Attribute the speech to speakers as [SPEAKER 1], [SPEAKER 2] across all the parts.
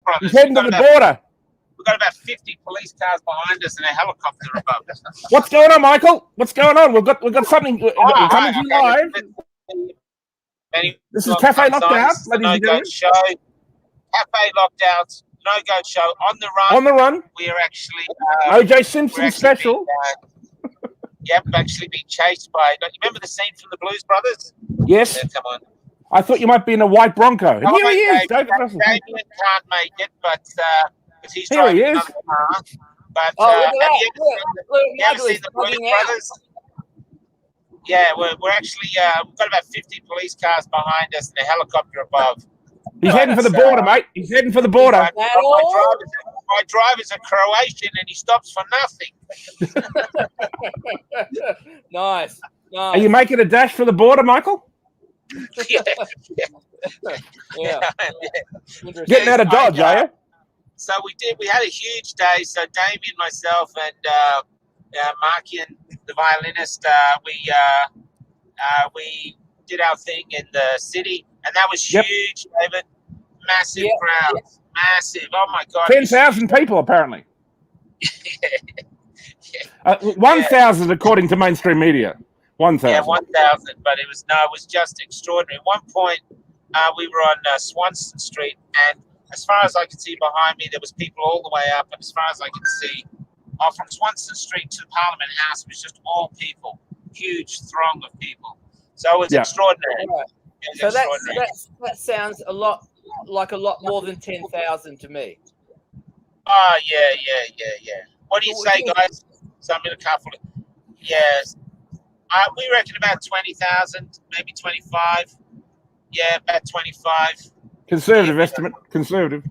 [SPEAKER 1] Brothers.
[SPEAKER 2] He's heading to the border.
[SPEAKER 1] We've got about 50 police cars behind us and a helicopter above us.
[SPEAKER 2] What's going on, Michael? What's going on? We've got something coming to you live. This is Cafe Lockdown, ladies and gentlemen.
[SPEAKER 1] Show. Cafe Lockdowns, no-go show on the run.
[SPEAKER 2] On the run.
[SPEAKER 1] We are actually
[SPEAKER 2] O.J. Simpson special.
[SPEAKER 1] We're actually being chased by. Don't you remember the scene from the Blues Brothers?
[SPEAKER 2] Yes.
[SPEAKER 1] Yeah, come on.
[SPEAKER 2] I thought you might be in a white Bronco. And here he is, David
[SPEAKER 1] Russell. Damien can't make it, but because he's
[SPEAKER 2] here
[SPEAKER 1] driving
[SPEAKER 2] he is.
[SPEAKER 1] another car. But
[SPEAKER 3] look at
[SPEAKER 1] have you ever seen the Blues Brothers? Yeah, we're actually we've got about 50 police cars behind us and a helicopter above.
[SPEAKER 2] He's heading for the border, mate. He's heading for the border.
[SPEAKER 1] My driver's a Croatian and he stops for nothing.
[SPEAKER 3] Nice.
[SPEAKER 2] Are you making a dash for the border, Michael?
[SPEAKER 1] Yeah.
[SPEAKER 2] Getting out of Dodge, are you?
[SPEAKER 1] So we had a huge day. So Damien, myself, and Markian, the violinist, we did our thing in the city, and that was huge, David. Massive crowds, massive. Oh my God,
[SPEAKER 2] 10,000 people apparently. 1,000 according to mainstream media. 1,000.
[SPEAKER 1] Yeah, 1,000. But it was just extraordinary. At one point, we were on Swanston Street, and as far as I could see behind me, there was people all the way up, and as far as I could see, from Swanston Street to the Parliament House, it was just all people, huge throng of people. So it was extraordinary.
[SPEAKER 3] Right. It was extraordinary. That sounds a lot more than 10,000 to me.
[SPEAKER 1] Oh, yeah. What do you say, guys? So I'm in a car full of... Yes. We reckon about 20,000, maybe 25. Yeah, about 25.
[SPEAKER 2] Conservative estimate. Conservative.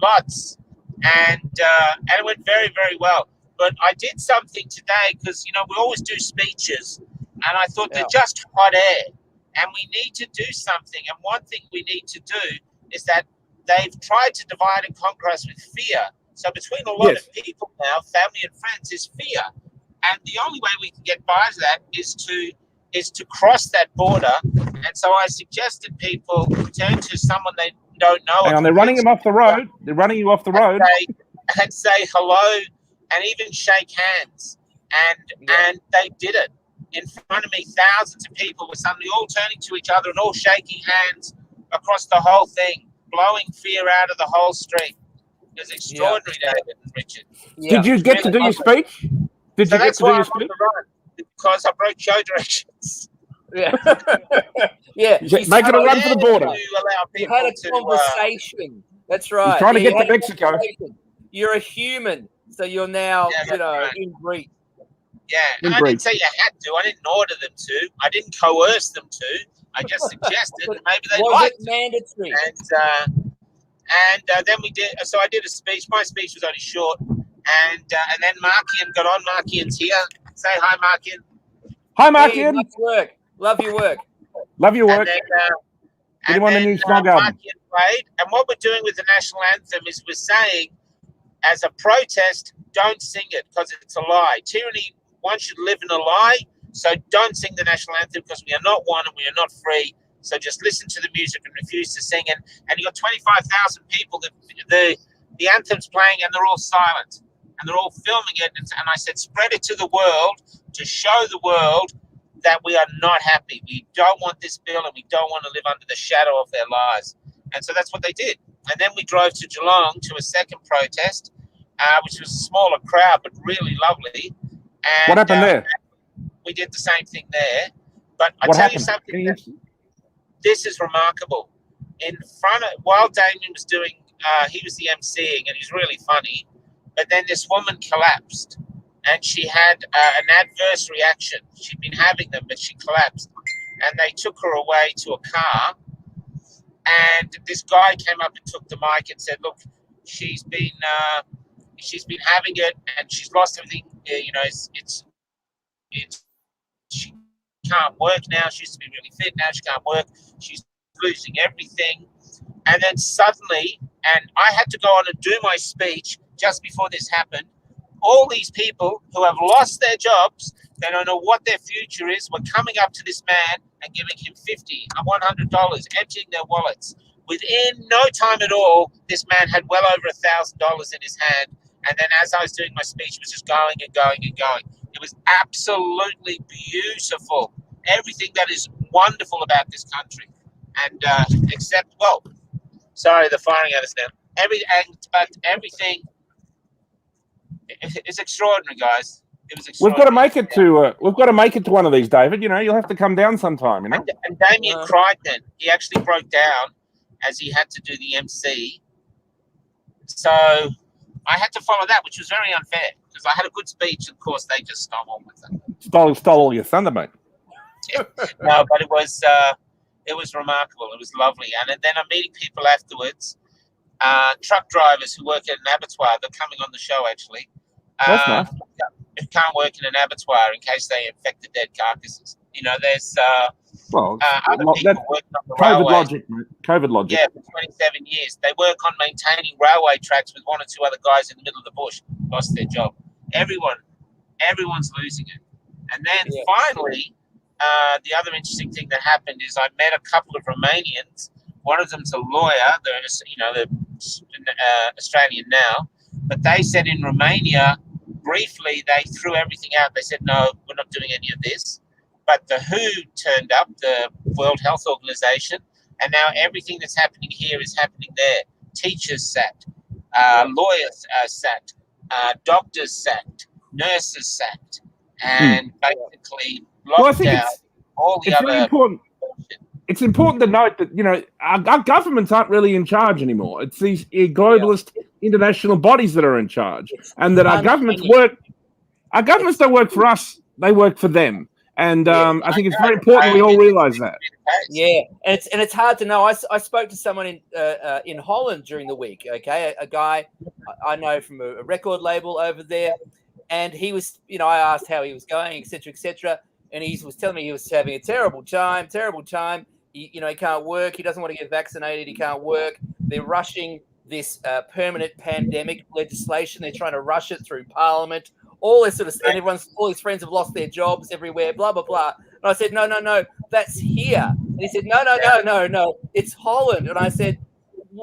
[SPEAKER 1] Lots. And it went very, very well. But I did something today because, we always do speeches. And I thought they're just hot air. And we need to do something. And one thing we need to do is that they've tried to divide and conquer us with fear. So between a lot of people now, family and friends, is fear. And the only way we can get by that is to cross that border. And so I suggested people turn to someone they don't know.
[SPEAKER 2] Hang on, they're running him off the road. They're running you off the road.
[SPEAKER 1] And say hello and even shake hands. And they did it. In front of me, thousands of people were suddenly all turning to each other and all shaking hands across the whole thing, blowing fear out of the whole street. It was extraordinary, David and Richard.
[SPEAKER 2] Yeah. Did you get to do your speech? Did you get to do your speech?
[SPEAKER 1] Because I broke show directions.
[SPEAKER 3] Yeah. Yeah.
[SPEAKER 2] Make it a run for the border.
[SPEAKER 3] You had a conversation. That's right.
[SPEAKER 2] He's trying to get to Mexico.
[SPEAKER 3] You're a human, so you're now, in Greek.
[SPEAKER 1] Yeah, I didn't say you had to. I didn't order them to. I didn't coerce them to. I just suggested maybe they liked it.
[SPEAKER 3] Mandatory.
[SPEAKER 1] And then we did. So I did a speech. My speech was only short. And then Markian got on. Markian's here. Say hi, Markian.
[SPEAKER 2] Hi, Markian.
[SPEAKER 3] Love your work.
[SPEAKER 2] Love your work.
[SPEAKER 1] And then Markian played. And what we're doing with the national anthem is we're saying, as a protest, don't sing it because it's a lie. Tyranny. One should live in a lie, so don't sing the national anthem because we are not one and we are not free. So just listen to the music and refuse to sing it. And you got 25,000 people that the anthem's playing and they're all silent and they're all filming it. And I said, spread it to the world to show the world that we are not happy. We don't want this bill and we don't want to live under the shadow of their lies. And so that's what they did. And then we drove to Geelong to a second protest, which was a smaller crowd but really lovely. And,
[SPEAKER 2] what happened there?
[SPEAKER 1] We did the same thing there. But I tell you something, this is remarkable. While Damien was doing, he was the emceeing and he's really funny, but then this woman collapsed and she had an adverse reaction. She'd been having them, but she collapsed. And they took her away to a car. And this guy came up and took the mic and said, look, she's been having it and she's lost everything. She can't work now. She used to be really fit. Now she can't work. She's losing everything. And then suddenly, and I had to go on and do my speech just before this happened. All these people who have lost their jobs, they don't know what their future is, were coming up to this man and giving him $50 and $100, emptying their wallets. Within no time at all, this man had well over $1,000 in his hand. And then as I was doing my speech, it was just going and going and going. It was absolutely beautiful. Everything that is wonderful about this country. And except, well, sorry, they're firing at us now. But everything is extraordinary, guys. It was
[SPEAKER 2] We've got to make it
[SPEAKER 1] extraordinary.
[SPEAKER 2] to. We've got to make it to one of these, David. You know, you'll have to come down sometime. You know.
[SPEAKER 1] And Damien cried then. He actually broke down as he had to do the MC. So I had to follow that, which was very unfair because I had a good speech. Of course, they just stole on with it.
[SPEAKER 2] Stole all your thunder, mate.
[SPEAKER 1] No, but it was remarkable. It was lovely. And then I'm meeting people afterwards. Truck drivers who work at an abattoir. They're coming on the show, actually.
[SPEAKER 2] That's nice.
[SPEAKER 1] Who can't work in an abattoir in case they infect the dead carcasses. You know, there's other people working on the
[SPEAKER 2] COVID
[SPEAKER 1] railway.
[SPEAKER 2] logic, mate. COVID logic.
[SPEAKER 1] Yeah, for 27 years. They work on maintaining railway tracks with one or two other guys in the middle of the bush. Lost their job. Everyone's losing it. And then finally, the other interesting thing that happened is I met a couple of Romanians. One of them's a lawyer. They're Australian now. But they said in Romania, briefly, they threw everything out. They said, no, we're not doing any of this. But the WHO turned up, the World Health Organization, and now everything that's happening here is happening there. Teachers sacked, lawyers sacked, doctors sacked, nurses sacked, and basically locked down all the other...
[SPEAKER 2] Important. It's important to note that, you know, our governments aren't really in charge anymore. It's these globalist international bodies that are in charge, and that our governments don't work for us; they work for them. And I think it's very important we all realize that.
[SPEAKER 3] Yeah, and it's hard to know. I spoke to someone in Holland during the week. Okay, a guy I know from a record label over there, and he was, you know, I asked how he was going, etc., and he was telling me he was having a terrible time. He can't work. He doesn't want to get vaccinated. He can't work. They're rushing this permanent pandemic legislation. They're trying to rush it through Parliament. All this sort of stuff. All his friends have lost their jobs everywhere. Blah blah blah. And I said, no, that's here. And he said, no, it's Holland. And I said,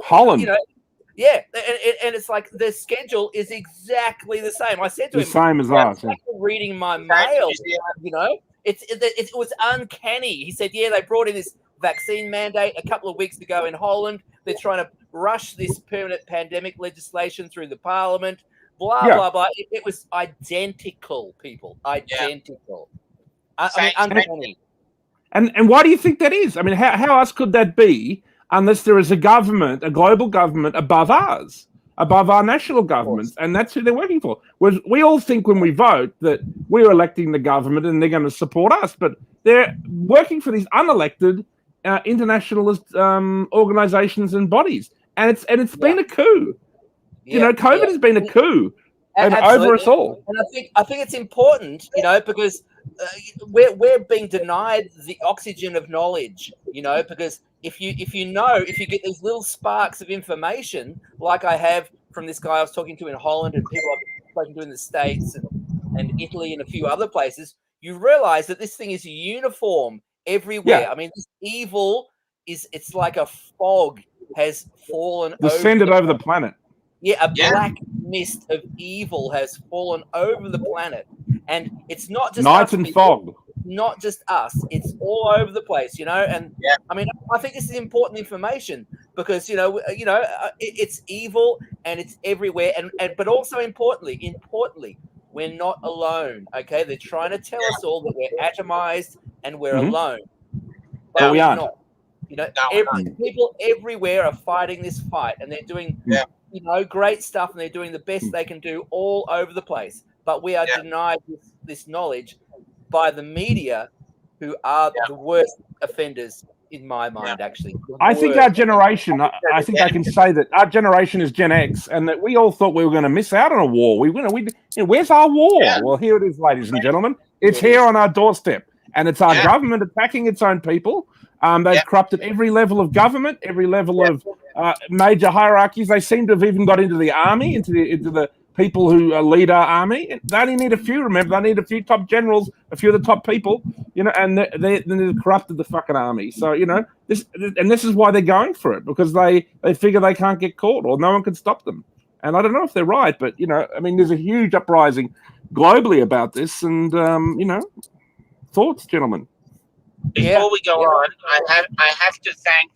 [SPEAKER 2] Holland.
[SPEAKER 3] You know, yeah, and it's like the schedule is exactly the same. I said to him,
[SPEAKER 2] the same as us. Yeah.
[SPEAKER 3] Reading my mail, you know, it was uncanny. He said, yeah, they brought in this vaccine mandate a couple of weeks ago in Holland. They're trying to rush this permanent pandemic legislation through the Parliament. Blah blah. It was identical, people. Identical. Uncanny.
[SPEAKER 2] And why do you think that is? I mean, how else could that be unless there is a government, a global government above ours, above our national governments, and that's who they're working for? We all think when we vote that we're electing the government and they're going to support us, but they're working for these unelected internationalist organizations and bodies, and it's been a coup. You know, COVID has been a coup over us all.
[SPEAKER 3] And I think it's important, you know, because we're being denied the oxygen of knowledge, you know, because if you get these little sparks of information, like I have from this guy I was talking to in Holland and people I've spoken to in the States and Italy and a few other places, you realize that this thing is uniform everywhere. I mean, this evil it's like a fog has fallen
[SPEAKER 2] descended over the planet.
[SPEAKER 3] Yeah, black mist of evil has fallen over the planet, and it's not just
[SPEAKER 2] night and fog.
[SPEAKER 3] Not just us; it's all over the place, you know. And I mean, I think this is important information because it's evil and it's everywhere, and but also importantly, we're not alone. Okay, they're trying to tell us all that we're atomized and we're alone,
[SPEAKER 2] but we are
[SPEAKER 3] not. You know, people everywhere are fighting this fight, and they're doing. You know, great stuff, and they're doing the best they can do all over the place. But we are denied this knowledge by the media, who are the worst offenders in my mind. Actually,
[SPEAKER 2] I think our generation. I think I can say that our generation is Gen X, and that we all thought we were going to miss out on a war. Where's our war? Well, here it is, ladies and gentlemen. It's here on our doorstep, and it's our government attacking its own people. They've corrupted every level of government, every level of major hierarchies. They seem to have even got into the army, into the people who lead our army. They only need a few. Remember, they need a few top generals, a few of the top people, and they've corrupted the fucking army. So this is why they're going for it, because they figure they can't get caught or no one can stop them. And I don't know if they're right, but there's a huge uprising globally about this, and thoughts, gentlemen.
[SPEAKER 1] Before we go on, I have to thank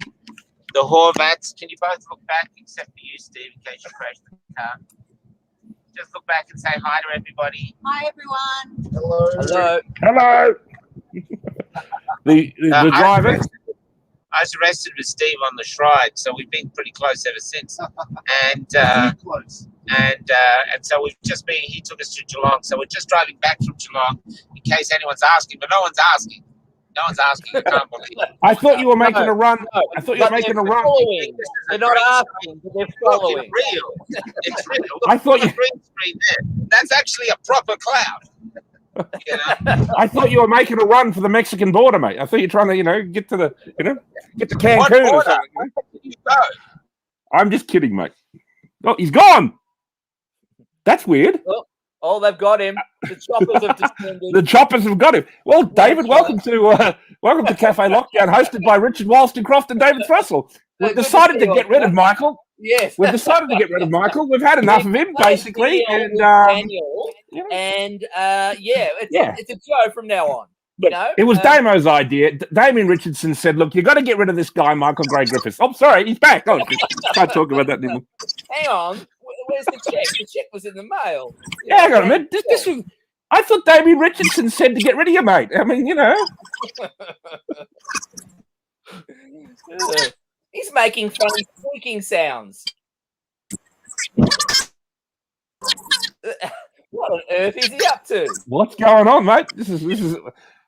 [SPEAKER 1] the Horvats. Can you both look back, except for you, Steve, in case you crashed the car? Just look back and say hi to everybody.
[SPEAKER 4] Hi, everyone.
[SPEAKER 3] Hello.
[SPEAKER 2] Hello. the driver.
[SPEAKER 1] I was arrested with Steve on the Shrine, so we've been pretty close ever since. And so we've just been. He took us to Geelong, so we're just driving back from Geelong in case anyone's asking, but no one's asking. No one's asking. You can't believe it.
[SPEAKER 2] I thought you were making a run. I thought you were making a run.
[SPEAKER 3] They're not asking, but they're following.
[SPEAKER 1] It's real. It's real. Look,
[SPEAKER 2] I thought you.
[SPEAKER 1] Green screen there. That's actually a proper cloud.
[SPEAKER 2] I thought you were making a run for the Mexican border, mate. I thought you're trying to, get to Cancun or something.
[SPEAKER 1] You go.
[SPEAKER 2] I'm just kidding, mate. Oh, he's gone. That's weird.
[SPEAKER 3] Oh, they've got him. The choppers have descended.
[SPEAKER 2] The choppers have got him. Well, David, welcome to Cafe Lockdown, hosted by Richard Wollstonecroft and David Thrussell. We've decided to get rid of Michael.
[SPEAKER 3] Yes,
[SPEAKER 2] we've decided to get rid of Michael. We've had enough of him, basically,
[SPEAKER 3] it's a show from now on.
[SPEAKER 2] It was Damo's idea. Damien Richardson said, "Look, you got to get rid of this guy, Michael Gray Griffiths." Oh, sorry, he's back. Oh, can't talk about that anymore.
[SPEAKER 3] Hang on. Where's the check? The check was in the mail.
[SPEAKER 2] Yeah, hang on a minute. This was. I thought Damien Richardson said to get rid of you, mate. I mean,
[SPEAKER 3] He's making funny squeaking sounds. What on earth is he up to?
[SPEAKER 2] What's going on, mate? This is.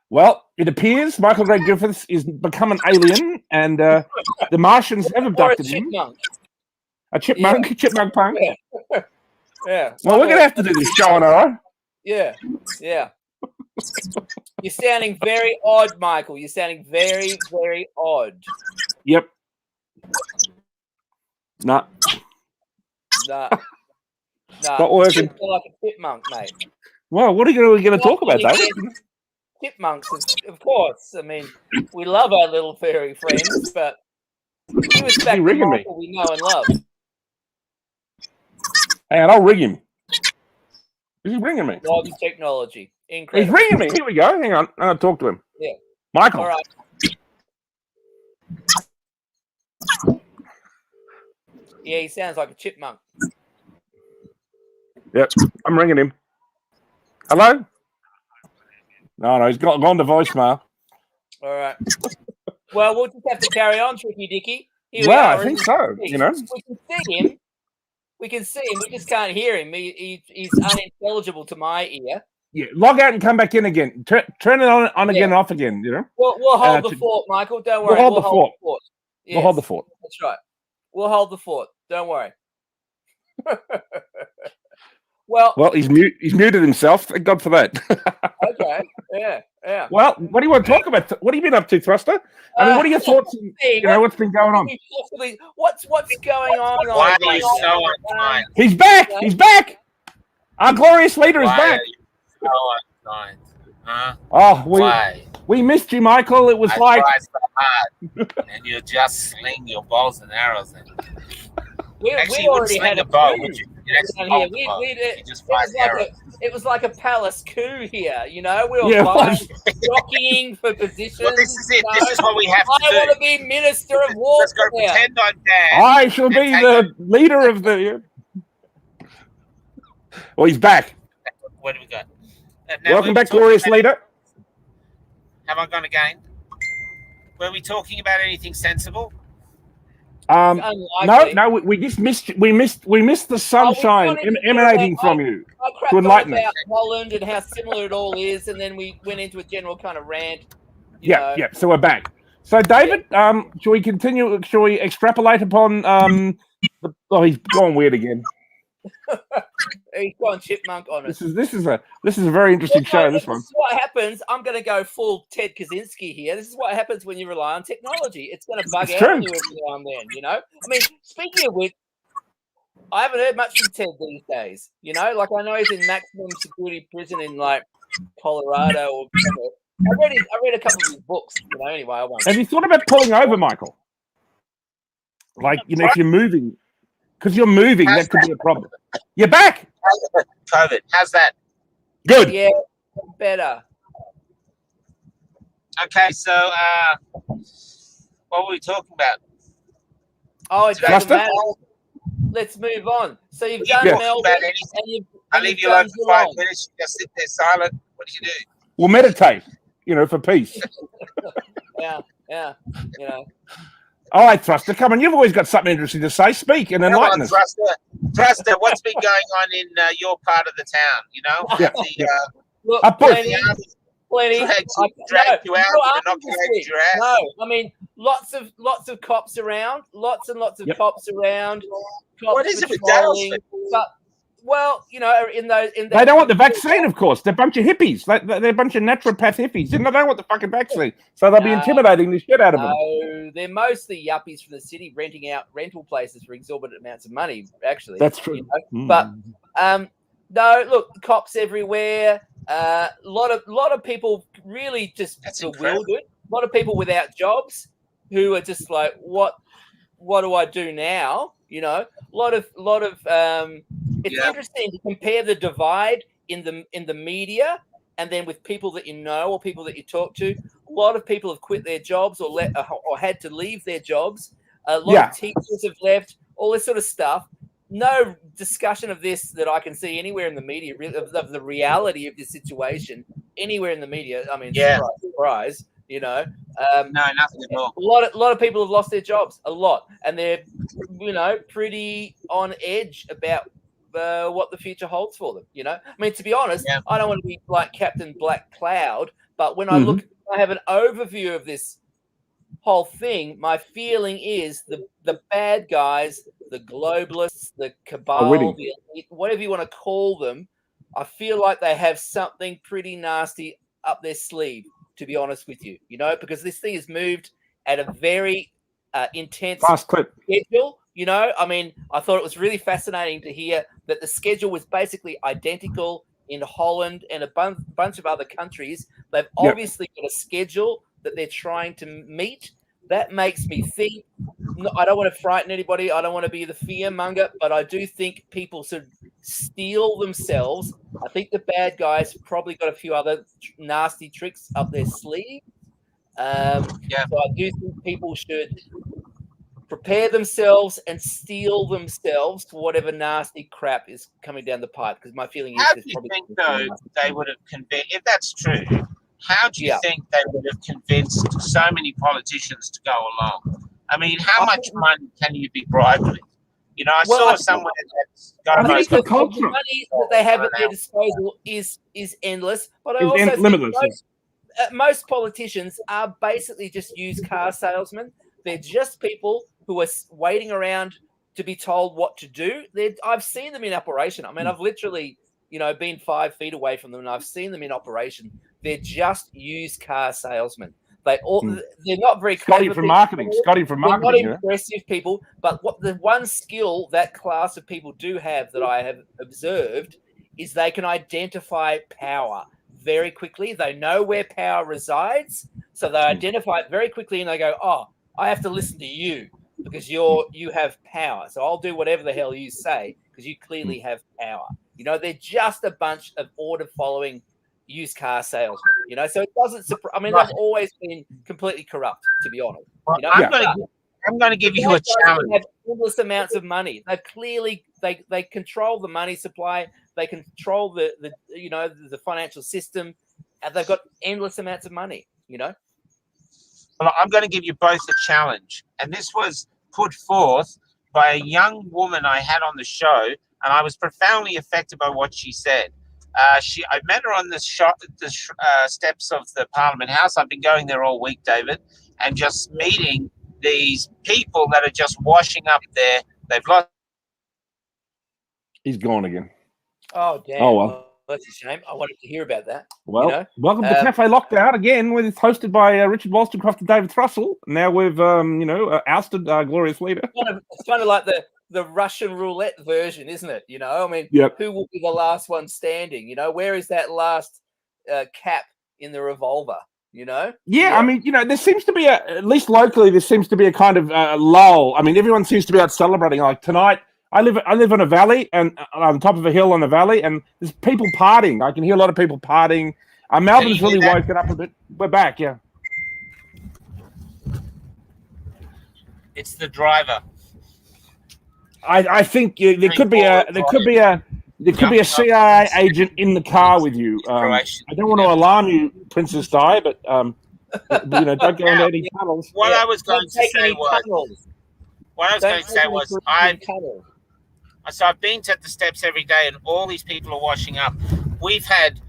[SPEAKER 2] Well, it appears Michael Gray Griffiths is become an alien, and the Martians have abducted him. A chipmunk, chipmunk punk.
[SPEAKER 3] Yeah.
[SPEAKER 2] Well, we're gonna have to do this show on our own.
[SPEAKER 3] Yeah. You're sounding very odd, Michael. You're sounding very, very odd.
[SPEAKER 2] Yep. Nah.
[SPEAKER 3] Not
[SPEAKER 2] working.
[SPEAKER 3] You're like a chipmunk, mate.
[SPEAKER 2] Well, what are we going to talk about, David?
[SPEAKER 3] Chipmunks, of course. I mean, we love our little furry friends, but he was back to Michael we know and love.
[SPEAKER 2] Hang on, I'll ring him. Is he ringing me?
[SPEAKER 3] Modern technology. Incredible.
[SPEAKER 2] He's ringing me. Here we go. Hang on. I'll talk to him.
[SPEAKER 3] Yeah.
[SPEAKER 2] Michael.
[SPEAKER 3] All right. Yeah, he sounds like a chipmunk.
[SPEAKER 2] Yep. I'm ringing him. Hello? No, he's gone to voicemail.
[SPEAKER 3] All right. Well, we'll just have to carry on, Tricky Dicky.
[SPEAKER 2] I think so.
[SPEAKER 3] We can see him. We just can't hear him. He's unintelligible to my ear.
[SPEAKER 2] Yeah, log out and come back in again. Turn it on again and off again,
[SPEAKER 3] We'll hold the fort, Michael. Don't worry.
[SPEAKER 2] We'll hold the fort.
[SPEAKER 3] Yes,
[SPEAKER 2] we'll hold the fort.
[SPEAKER 3] That's right. We'll hold the fort. Don't worry. Well,
[SPEAKER 2] he's muted himself. Thank God for that.
[SPEAKER 3] Okay. Yeah.
[SPEAKER 2] Well, what do you want to talk about? What have you been up to, Thruster? I mean, what are your thoughts? What's been going on?
[SPEAKER 3] What's going on?
[SPEAKER 1] Why are you so unkind?
[SPEAKER 2] He's back. He's back. Our glorious leader is back.
[SPEAKER 1] So unkind, huh?
[SPEAKER 2] Oh, we missed you, Michael. It was
[SPEAKER 1] I tried so hard, and you just sling your bows and arrows.
[SPEAKER 3] We already had a
[SPEAKER 1] bow.
[SPEAKER 3] It was like a palace coup here, We were jockeying for positions.
[SPEAKER 1] Well, this is it. This is what we have to do.
[SPEAKER 3] I want to be Minister of War.
[SPEAKER 1] Let's go pretend I'm dad.
[SPEAKER 2] I shall be the leader of the... Well, he's back.
[SPEAKER 1] What do we got?
[SPEAKER 2] Welcome back, glorious leader.
[SPEAKER 1] Have I gone again? Were we talking about anything sensible?
[SPEAKER 2] No, we just missed. We missed the sunshine emanating from you to enlighten us.
[SPEAKER 3] About Holland and how similar it all is, and then we went into a general kind of rant.
[SPEAKER 2] Yeah. So we're back. So David, shall we continue? Shall we extrapolate upon? He's gone weird again.
[SPEAKER 3] He's gone chipmunk on us.
[SPEAKER 2] This is a very interesting show. This one.
[SPEAKER 3] This is what happens. I'm going to go full Ted Kaczynski here. This is what happens when you rely on technology. It's going to bug out on you every now and then. I mean, speaking of which, I haven't heard much from Ted these days. You know, like I know he's in maximum security prison in like Colorado or somewhere. I read a couple of his books. You know, anyway, I won't.
[SPEAKER 2] Have you thought about pulling over, Michael? Like, you know, if you're moving, because you're moving, that could be a problem. You're back.
[SPEAKER 1] COVID. How's that?
[SPEAKER 2] Good.
[SPEAKER 3] Yeah, better.
[SPEAKER 1] Okay, so what were we talking about?
[SPEAKER 3] Oh, it doesn't
[SPEAKER 2] Cluster?
[SPEAKER 3] matter. Let's move on. So you've done
[SPEAKER 2] Yeah.
[SPEAKER 3] Melbourne,
[SPEAKER 1] About
[SPEAKER 3] and
[SPEAKER 1] anything.
[SPEAKER 3] you've,
[SPEAKER 1] I
[SPEAKER 3] and
[SPEAKER 1] leave
[SPEAKER 3] you've
[SPEAKER 1] you alone
[SPEAKER 3] done
[SPEAKER 1] for 5
[SPEAKER 3] Geelong.
[SPEAKER 1] minutes. You just sit there silent. What do you do?
[SPEAKER 2] We'll meditate, you know, for peace.
[SPEAKER 3] Yeah, you know.
[SPEAKER 2] All right, Thruster, come on. You've always got something interesting to say. Speak and
[SPEAKER 1] Come
[SPEAKER 2] enlighten
[SPEAKER 1] on,
[SPEAKER 2] us.
[SPEAKER 1] Thruster, what's been going on in your part of the town? You know,
[SPEAKER 2] Yeah,
[SPEAKER 3] Look,
[SPEAKER 2] Up push.
[SPEAKER 3] plenty.
[SPEAKER 1] Dragged you out, inoculated your ass.
[SPEAKER 3] No, I mean lots of cops around, lots and lots of
[SPEAKER 2] Yep.
[SPEAKER 3] cops around. Cops
[SPEAKER 1] What is it with
[SPEAKER 3] patrolling,
[SPEAKER 1] Dallas?
[SPEAKER 3] but well, you know,
[SPEAKER 2] They don't want the vaccine, of course. They're a bunch of hippies. They're a bunch of naturopath hippies. They don't want the fucking vaccine. So they'll be
[SPEAKER 3] No.
[SPEAKER 2] intimidating the shit out of them.
[SPEAKER 3] No, they're mostly yuppies from the city renting out rental places for exorbitant amounts of money. Actually,
[SPEAKER 2] That's true.
[SPEAKER 3] you know?
[SPEAKER 2] Mm.
[SPEAKER 3] But no, look, cops everywhere. A lot of people really just
[SPEAKER 1] That's
[SPEAKER 3] bewildered. A lot of people without jobs who are just like, what do I do now? You know, a lot of it's
[SPEAKER 1] Yeah.
[SPEAKER 3] interesting to compare the divide in the media and then with people that you know or people that you talk to. A lot of people have quit their jobs or had to leave their jobs. A lot of teachers have left. All this sort of stuff. No discussion of this that I can see anywhere in the media of the reality of this situation anywhere in the media. I mean,
[SPEAKER 1] Yeah.
[SPEAKER 3] surprise, you know.
[SPEAKER 1] No, nothing at all.
[SPEAKER 3] A lot of people have lost their jobs, a lot, and they're, you know, pretty on edge about what the future holds for them. You know, I mean, to be honest,
[SPEAKER 1] Yeah.
[SPEAKER 3] I don't want to be like Captain Black Cloud, but when I have an overview of this whole thing, my feeling is the bad guys, the globalists, the cabal,
[SPEAKER 2] winning.
[SPEAKER 3] the elite, whatever you want to call them, I feel like they have something pretty nasty up their sleeve, to be honest with you, you know, because this thing has moved at a very intense
[SPEAKER 2] Fast clip.
[SPEAKER 3] schedule. You know, I mean, I thought it was really fascinating to hear that the schedule was basically identical in Holland and a bunch of other countries. They've obviously got a schedule that they're trying to meet. That makes me think. I don't want to frighten anybody. I don't want to be the fear monger, but I do think people should steel themselves. I think the bad guys probably got a few other nasty tricks up their sleeve. So I do think people should prepare themselves and steel themselves for whatever nasty crap is coming down the pipe. Because my feeling is,
[SPEAKER 1] How do you think, though, they would have convinced, if that's true, how do you think they would have convinced so many politicians to go along? I mean, how much money can you be bribed with? You know, I saw somewhere that's got
[SPEAKER 2] I think it's the
[SPEAKER 3] the
[SPEAKER 2] culture.
[SPEAKER 3] money that they have at their disposal is endless. But I also think
[SPEAKER 2] limitless.
[SPEAKER 3] most politicians are basically just used car salesmen. They're just people who are waiting around to be told what to do. I've seen them in operation. I mean, I've literally, you know, been 5 feet away from them, and I've seen them in operation. They're just used car salesmen. They're not very clever.
[SPEAKER 2] Scotty from marketing.
[SPEAKER 3] They're not impressive people, but what the one skill that class of people do have that I have observed is they can identify power very quickly. They know where power resides, so they identify it very quickly, and they go, "Oh, I have to listen to you because you have power. So I'll do whatever the hell you say because you clearly have power." You know, they're just a bunch of order-following used car salesmen. You know, so it doesn't surprise. I mean, they've always been completely corrupt, to be honest. You know,
[SPEAKER 1] I'm going to give you a challenge.
[SPEAKER 3] They have endless amounts of money. They clearly they control the money supply. They control the you know the financial system, and they've got endless amounts of money. You know.
[SPEAKER 1] Well, I'm going to give you both a challenge, and this was put forth by a young woman I had on the show, and I was profoundly affected by what she said. I met her on the steps of the Parliament House. I've been going there all week, David, and just meeting these people that are just washing up there. They've lost.
[SPEAKER 2] He's gone again.
[SPEAKER 3] Oh, damn.
[SPEAKER 2] Oh, well.
[SPEAKER 3] That's a shame. I wanted to hear about that.
[SPEAKER 2] Well,
[SPEAKER 3] you know?
[SPEAKER 2] welcome to Cafe Lockdown again. It's hosted by Richard Wollstonecroft and David Thrussell. Now we've, ousted our glorious leader.
[SPEAKER 3] It's kind of like the the Russian roulette version, isn't it? You know, I mean,
[SPEAKER 2] Yep.
[SPEAKER 3] who will be the last one standing? You know, where is that last cap in the revolver? You know?
[SPEAKER 2] Yeah, I mean, you know, there seems to be at least locally, there seems to be a kind of lull. I mean, everyone seems to be out celebrating. Like tonight, I live in a valley and on top of a hill on a valley, and there's people partying. I can hear a lot of people partying. Melbourne's really woken up a bit. We're back, yeah.
[SPEAKER 1] It's the driver.
[SPEAKER 2] I think there could be a CIA agent in the car with you. I don't want to alarm you, Princess Di, but you know, don't go into any tunnels.
[SPEAKER 1] What I was going to say was, I've been to the steps every day, and all these people are washing up. We've had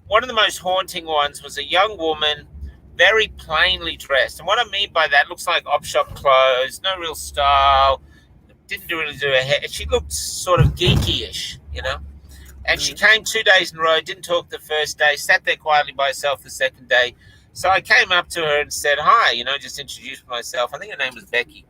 [SPEAKER 1] one of the most haunting ones was a young woman, very plainly dressed, and what I mean by that, looks like op shop clothes, no real style. Didn't really do her hair. She looked sort of geeky-ish, you know. And she came 2 days in a row, didn't talk the first day, sat there quietly by herself the second day. So I came up to her and said, hi, you know, just introduced myself. I think her name was Becky.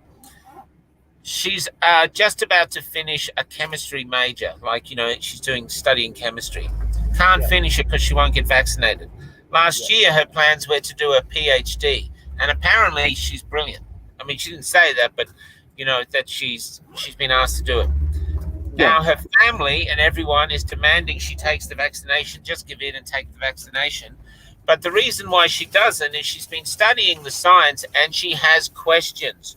[SPEAKER 1] She's just about to finish a chemistry major. Like, you know, she's studying chemistry. Can't finish it because she won't get vaccinated. Last year, her plans were to do a PhD. And apparently she's brilliant. I mean, she didn't say that, but you know, that she's been asked to do it. Now her family and everyone is demanding she takes the vaccination. Just give in and take the vaccination. But the reason why she doesn't is she's been studying the science and she has questions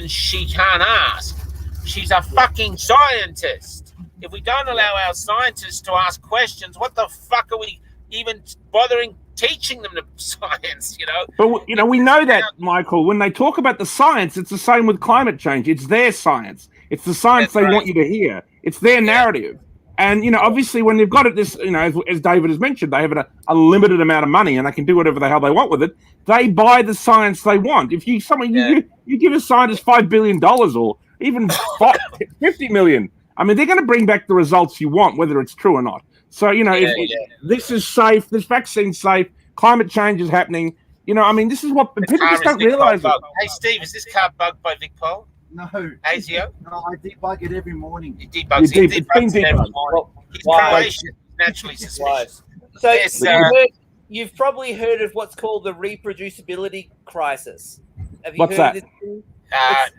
[SPEAKER 1] she can't ask. She's a fucking scientist. If we don't allow our scientists to ask questions, what the fuck are we even bothering teaching them the science, you know?
[SPEAKER 2] But, you know, we know that, Michael, when they talk about the science, it's the same with climate change. It's their science. It's the science they want you to hear. It's their narrative. And, you know, obviously when they've got it, this, you know, as David has mentioned, they have a limited amount of money and they can do whatever the hell they want with it. They buy the science they want. If you give a scientist $5 billion or even $50 million, I mean, they're going to bring back the results you want, whether it's true or not. So, you know, this is safe, this vaccine's safe, climate change is happening. You know, I mean, this is what people just don't realize.
[SPEAKER 1] Hey, Steve, is this car bugged by Vic Paul?
[SPEAKER 4] No.
[SPEAKER 1] ASIO?
[SPEAKER 4] No, I debug it every morning.
[SPEAKER 1] He debugs it.
[SPEAKER 2] It's been debugged.
[SPEAKER 1] He's Croatian, naturally suspicious.
[SPEAKER 3] So you've probably heard of what's called the reproducibility crisis. Have you heard of this thing?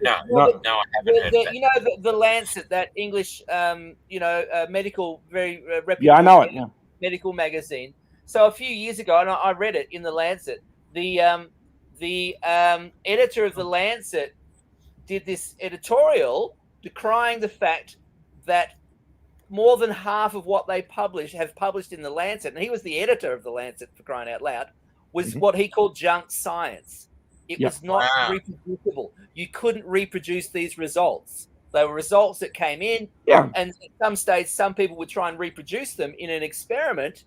[SPEAKER 1] No, I haven't heard of
[SPEAKER 3] you know, the Lancet, that English, medical, very reputable.
[SPEAKER 2] Yeah, I know it. Yeah.
[SPEAKER 3] Medical magazine. So a few years ago, and I read it in the Lancet. The editor of the Lancet did this editorial decrying the fact that more than half of what they have published in the Lancet, and he was the editor of the Lancet, for crying out loud, was what he called junk science. It was not reproducible. You couldn't reproduce these results. They were results that came in, and at some stage, some people would try and reproduce them in an experiment,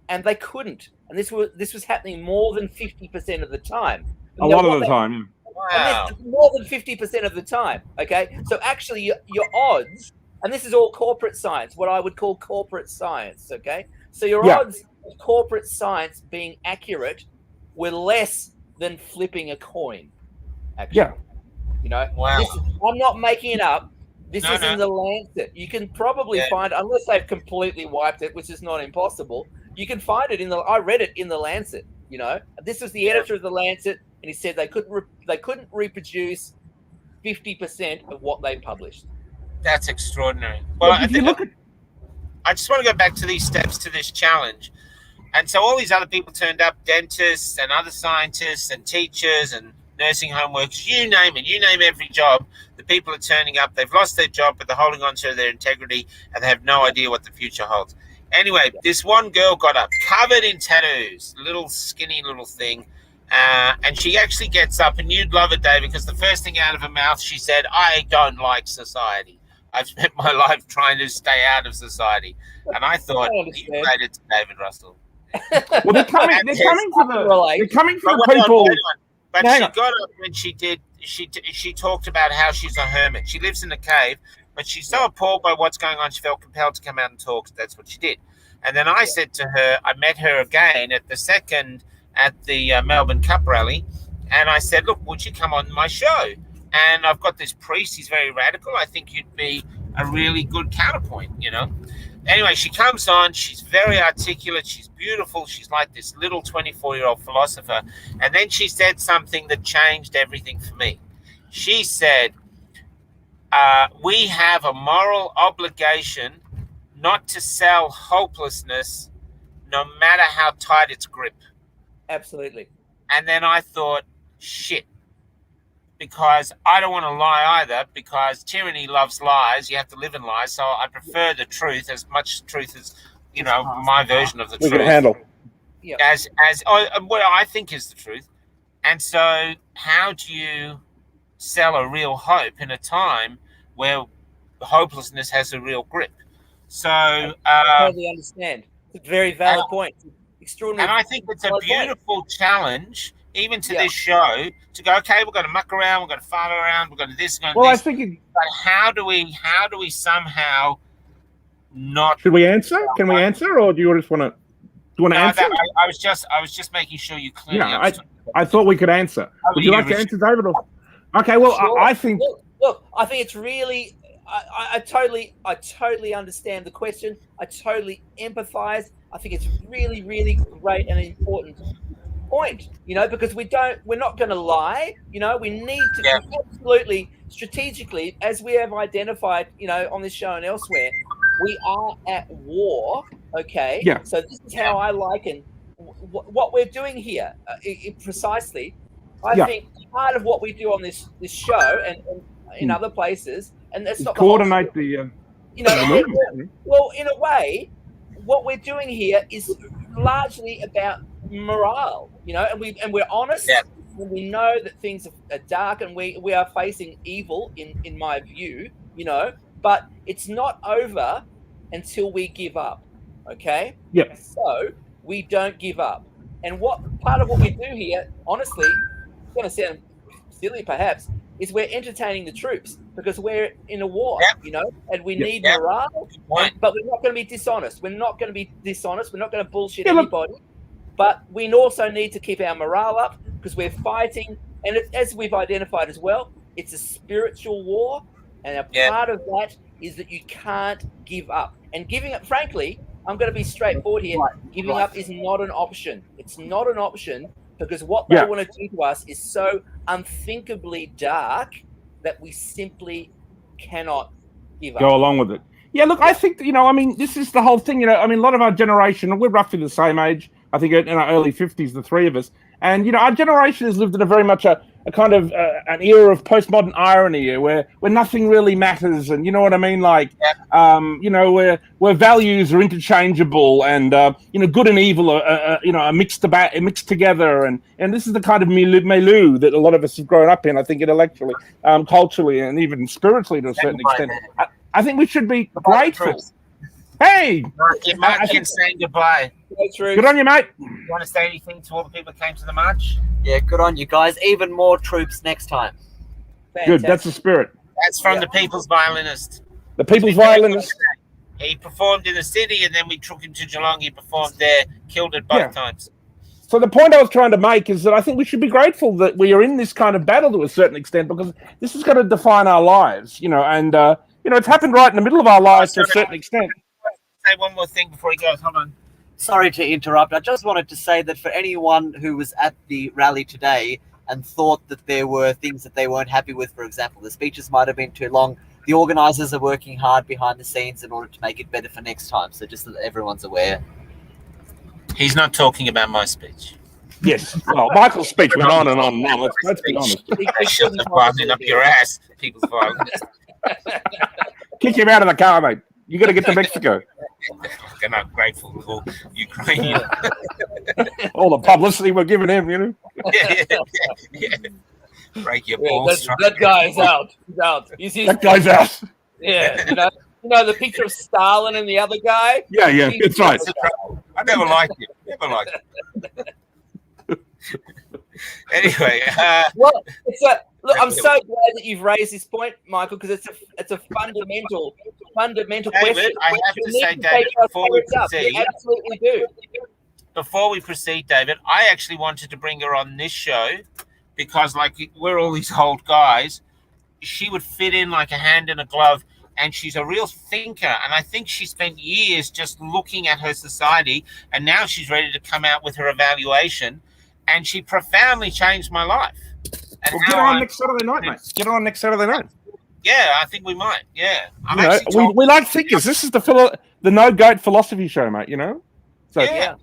[SPEAKER 3] and they couldn't. And this was happening more than 50% of the time.
[SPEAKER 2] A lot of the time.
[SPEAKER 1] Wow.
[SPEAKER 3] More than 50% of the time. Okay, so actually, your odds, and this is all corporate science, what I would call corporate science. Okay, so your odds of corporate science being accurate were less than flipping a coin. Actually.
[SPEAKER 2] Yeah.
[SPEAKER 3] You know,
[SPEAKER 1] wow.
[SPEAKER 3] I'm not making it up. This is in the Lancet. You can probably find, unless they've completely wiped it, which is not impossible, you can find it I read it in the Lancet, you know. This was the editor of the Lancet, and he said they couldn't reproduce 50% of what they published.
[SPEAKER 1] That's extraordinary. Well, I just want to go back to these steps to this challenge. And so all these other people turned up, dentists and other scientists and teachers and nursing home workers, you name it, you name every job. The people are turning up. They've lost their job, but they're holding on to their integrity, and they have no idea what the future holds. Anyway, this one girl got up, covered in tattoos, little skinny little thing, and she actually gets up, and you'd love it, Dave, because the first thing out of her mouth, she said, I don't like society. I've spent my life trying to stay out of society. And I thought, you related to David Russell.
[SPEAKER 2] Well, they're coming for the people.
[SPEAKER 1] But she got up when she did. She talked about how she's a hermit. She lives in a cave, but she's so appalled by what's going on, she felt compelled to come out and talk. That's what she did. And then I said to her, I met her again at the Melbourne Cup rally, and I said, look, would you come on my show? and I've got this priest. He's very radical. I think you'd be a really good counterpoint, you know. Anyway, she comes on. She's very articulate. She's beautiful. She's like this little 24-year-old philosopher. And then she said something that changed everything for me. She said, we have a moral obligation not to sell hopelessness no matter how tight its grip.
[SPEAKER 3] Absolutely.
[SPEAKER 1] And then I thought, shit, because I don't want to lie either, because tyranny loves lies. You have to live in lies. So I prefer the truth, as much truth as, you know, my version of the
[SPEAKER 2] We
[SPEAKER 1] truth.
[SPEAKER 2] can handle.
[SPEAKER 3] Yeah.
[SPEAKER 1] As what I think is the truth. And so how do you sell a real hope in a time where hopelessness has a real grip? So
[SPEAKER 3] I totally understand. It's a very valid point. Extraordinary.
[SPEAKER 1] and I think it's a
[SPEAKER 3] valid point.
[SPEAKER 1] beautiful challenge, even to
[SPEAKER 3] Yeah.
[SPEAKER 1] this show, to go, okay, we're going to muck around, we're going to fart around, we're going to this, we're going to
[SPEAKER 2] Well, I
[SPEAKER 1] this.
[SPEAKER 2] think
[SPEAKER 1] But how do we somehow not?
[SPEAKER 2] should we answer? Can we answer, or do you just want to? Do you want to
[SPEAKER 1] No,
[SPEAKER 2] answer?
[SPEAKER 1] I was just making sure you clearly
[SPEAKER 2] Yeah,
[SPEAKER 1] understood.
[SPEAKER 2] I thought we could answer. Would you
[SPEAKER 1] you,
[SPEAKER 2] like to
[SPEAKER 1] Richard?
[SPEAKER 2] answer, David? Or... Okay. Well,
[SPEAKER 3] Sure.
[SPEAKER 2] I think.
[SPEAKER 3] Look, I think it's really. I totally understand the question. I totally empathize. I think it's really, really great and important point. You know, because we're not going to lie. You know, we need to absolutely strategically, as we have identified. You know, on this show and elsewhere, we are at war. Okay.
[SPEAKER 2] Yeah.
[SPEAKER 3] So this is how I liken what we're doing here. Precisely, I think part of what we do on this show and in other places, and that's not
[SPEAKER 2] Coordinate the.
[SPEAKER 3] you know. Well, in a way, what we're doing here is largely about morale. You know, and we're honest.
[SPEAKER 1] Yeah.
[SPEAKER 3] And we know that things are dark, and we are facing evil. In my view, you know, but it's not over until we give up. Okay.
[SPEAKER 2] Yeah.
[SPEAKER 3] So we don't give up. And what part of what we do here, honestly, it's going to sound silly perhaps, is we're entertaining the troops because we're in a war, you know, and we need morale, but we're not going to be dishonest. We're not going to be dishonest. We're not going to bullshit anybody. But we also need to keep our morale up because we're fighting. And as we've identified as well, it's a spiritual war. And a part of that is that you can't give up. And giving up, frankly, I'm going to be straightforward here. Giving up is not an option. It's not an option because what they want to do to us is so unthinkably dark that we simply cannot give up.
[SPEAKER 2] Go along with it. Yeah, look, I think, you know, I mean, this is the whole thing, you know, I mean, a lot of our generation, we're roughly the same age, I think in our early 50s, the three of us. And, you know, our generation has lived in a very much a kind of an era of postmodern irony where nothing really matters. And you know what I mean? Like, you know, where values are interchangeable and, you know, good and evil are mixed together. And this is the kind of milieu that a lot of us have grown up in, I think, intellectually, culturally, and even spiritually to a certain extent. I think we should be grateful. Hey!
[SPEAKER 1] Mark saying goodbye.
[SPEAKER 2] Good on you, mate.
[SPEAKER 1] You want to say anything to all the people who came to the march?
[SPEAKER 5] Yeah, good on you guys. Even more troops next time.
[SPEAKER 3] Fantastic.
[SPEAKER 2] Good, that's the spirit.
[SPEAKER 1] That's from the People's Violinist.
[SPEAKER 2] The People's Violinist.
[SPEAKER 1] He performed in the city, and then we took him to Geelong. He performed there, killed it both times.
[SPEAKER 2] So the point I was trying to make is that I think we should be grateful that we are in this kind of battle to a certain extent because this is going to define our lives, you know, and, you know, it's happened right in the middle of our lives to a certain extent.
[SPEAKER 1] Say one more thing before he goes. Hold on.
[SPEAKER 5] Sorry to interrupt. I just wanted to say that for anyone who was at the rally today and thought that there were things that they weren't happy with, for example, the speeches might have been too long, the organisers are working hard behind the scenes in order to make it better for next time. So just so that everyone's aware.
[SPEAKER 1] He's not talking about my speech.
[SPEAKER 2] Yes. Well, Michael's speech went on and on and on. Let's be honest.
[SPEAKER 1] I shoved the violin up your ass, People's Violinist.
[SPEAKER 2] Kick him out of the car, mate. You got to get to Mexico.
[SPEAKER 1] I'm not grateful to all Ukrainian.
[SPEAKER 2] All the publicity we're giving him, you know.
[SPEAKER 1] Yeah. Break your balls.
[SPEAKER 3] That guy's out. He's out. You see,
[SPEAKER 2] That guy's out.
[SPEAKER 3] yeah. You know the picture of Stalin and the other guy.
[SPEAKER 2] Yeah, that's right.
[SPEAKER 1] I never liked him. Never liked him. Anyway,
[SPEAKER 3] well, look. I'm so glad that you've raised this point, Michael, because it's a fundamental
[SPEAKER 1] David,
[SPEAKER 3] question.
[SPEAKER 1] I have to say, David, before we proceed,
[SPEAKER 3] you absolutely do.
[SPEAKER 1] Before we proceed, David, I actually wanted to bring her on this show because, like, we're all these old guys, she would fit in like a hand in a glove. And she's a real thinker. And I think she spent years just looking at her society. And now she's ready to come out with her evaluation. And she profoundly changed my life. And
[SPEAKER 2] Well, get her on next Saturday night, mate. Get her on next Saturday night.
[SPEAKER 1] Yeah, I think we might. Yeah. I'm
[SPEAKER 2] You know,
[SPEAKER 1] actually talking-
[SPEAKER 2] we like thinkers. This is the No Goat philosophy show, mate, you know? So,
[SPEAKER 1] Yeah.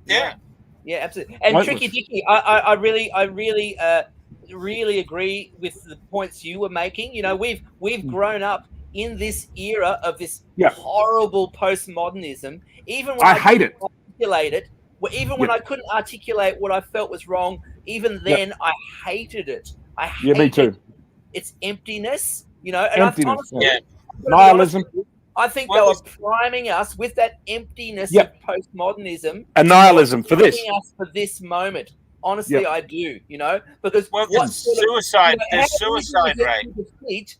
[SPEAKER 3] Yeah, absolutely. And
[SPEAKER 2] Pointless.
[SPEAKER 3] Tricky Dicky, I really agree with the points you were making. You know, we've grown up in this era of this
[SPEAKER 2] Yeah.
[SPEAKER 3] horrible postmodernism. Even when
[SPEAKER 2] I hate it.
[SPEAKER 3] articulate it, even when I couldn't articulate what I felt was wrong, even then I hated it. I
[SPEAKER 2] Yeah, me
[SPEAKER 3] hated
[SPEAKER 2] too.
[SPEAKER 3] its emptiness. You know, and
[SPEAKER 2] Emptiness,
[SPEAKER 3] honestly,
[SPEAKER 1] yeah.
[SPEAKER 2] Nihilism.
[SPEAKER 3] I think
[SPEAKER 1] Well,
[SPEAKER 3] they were priming us with that emptiness
[SPEAKER 2] Yep.
[SPEAKER 3] of postmodernism.
[SPEAKER 2] A nihilism for this.
[SPEAKER 3] Priming us for this moment. Honestly,
[SPEAKER 2] Yep.
[SPEAKER 3] I do. You know, because
[SPEAKER 1] Well,
[SPEAKER 3] what
[SPEAKER 1] there's
[SPEAKER 3] sort of-
[SPEAKER 1] suicide.
[SPEAKER 3] you know,
[SPEAKER 1] There's
[SPEAKER 3] how
[SPEAKER 1] suicide
[SPEAKER 3] easy is it
[SPEAKER 1] rate.
[SPEAKER 3] to defeat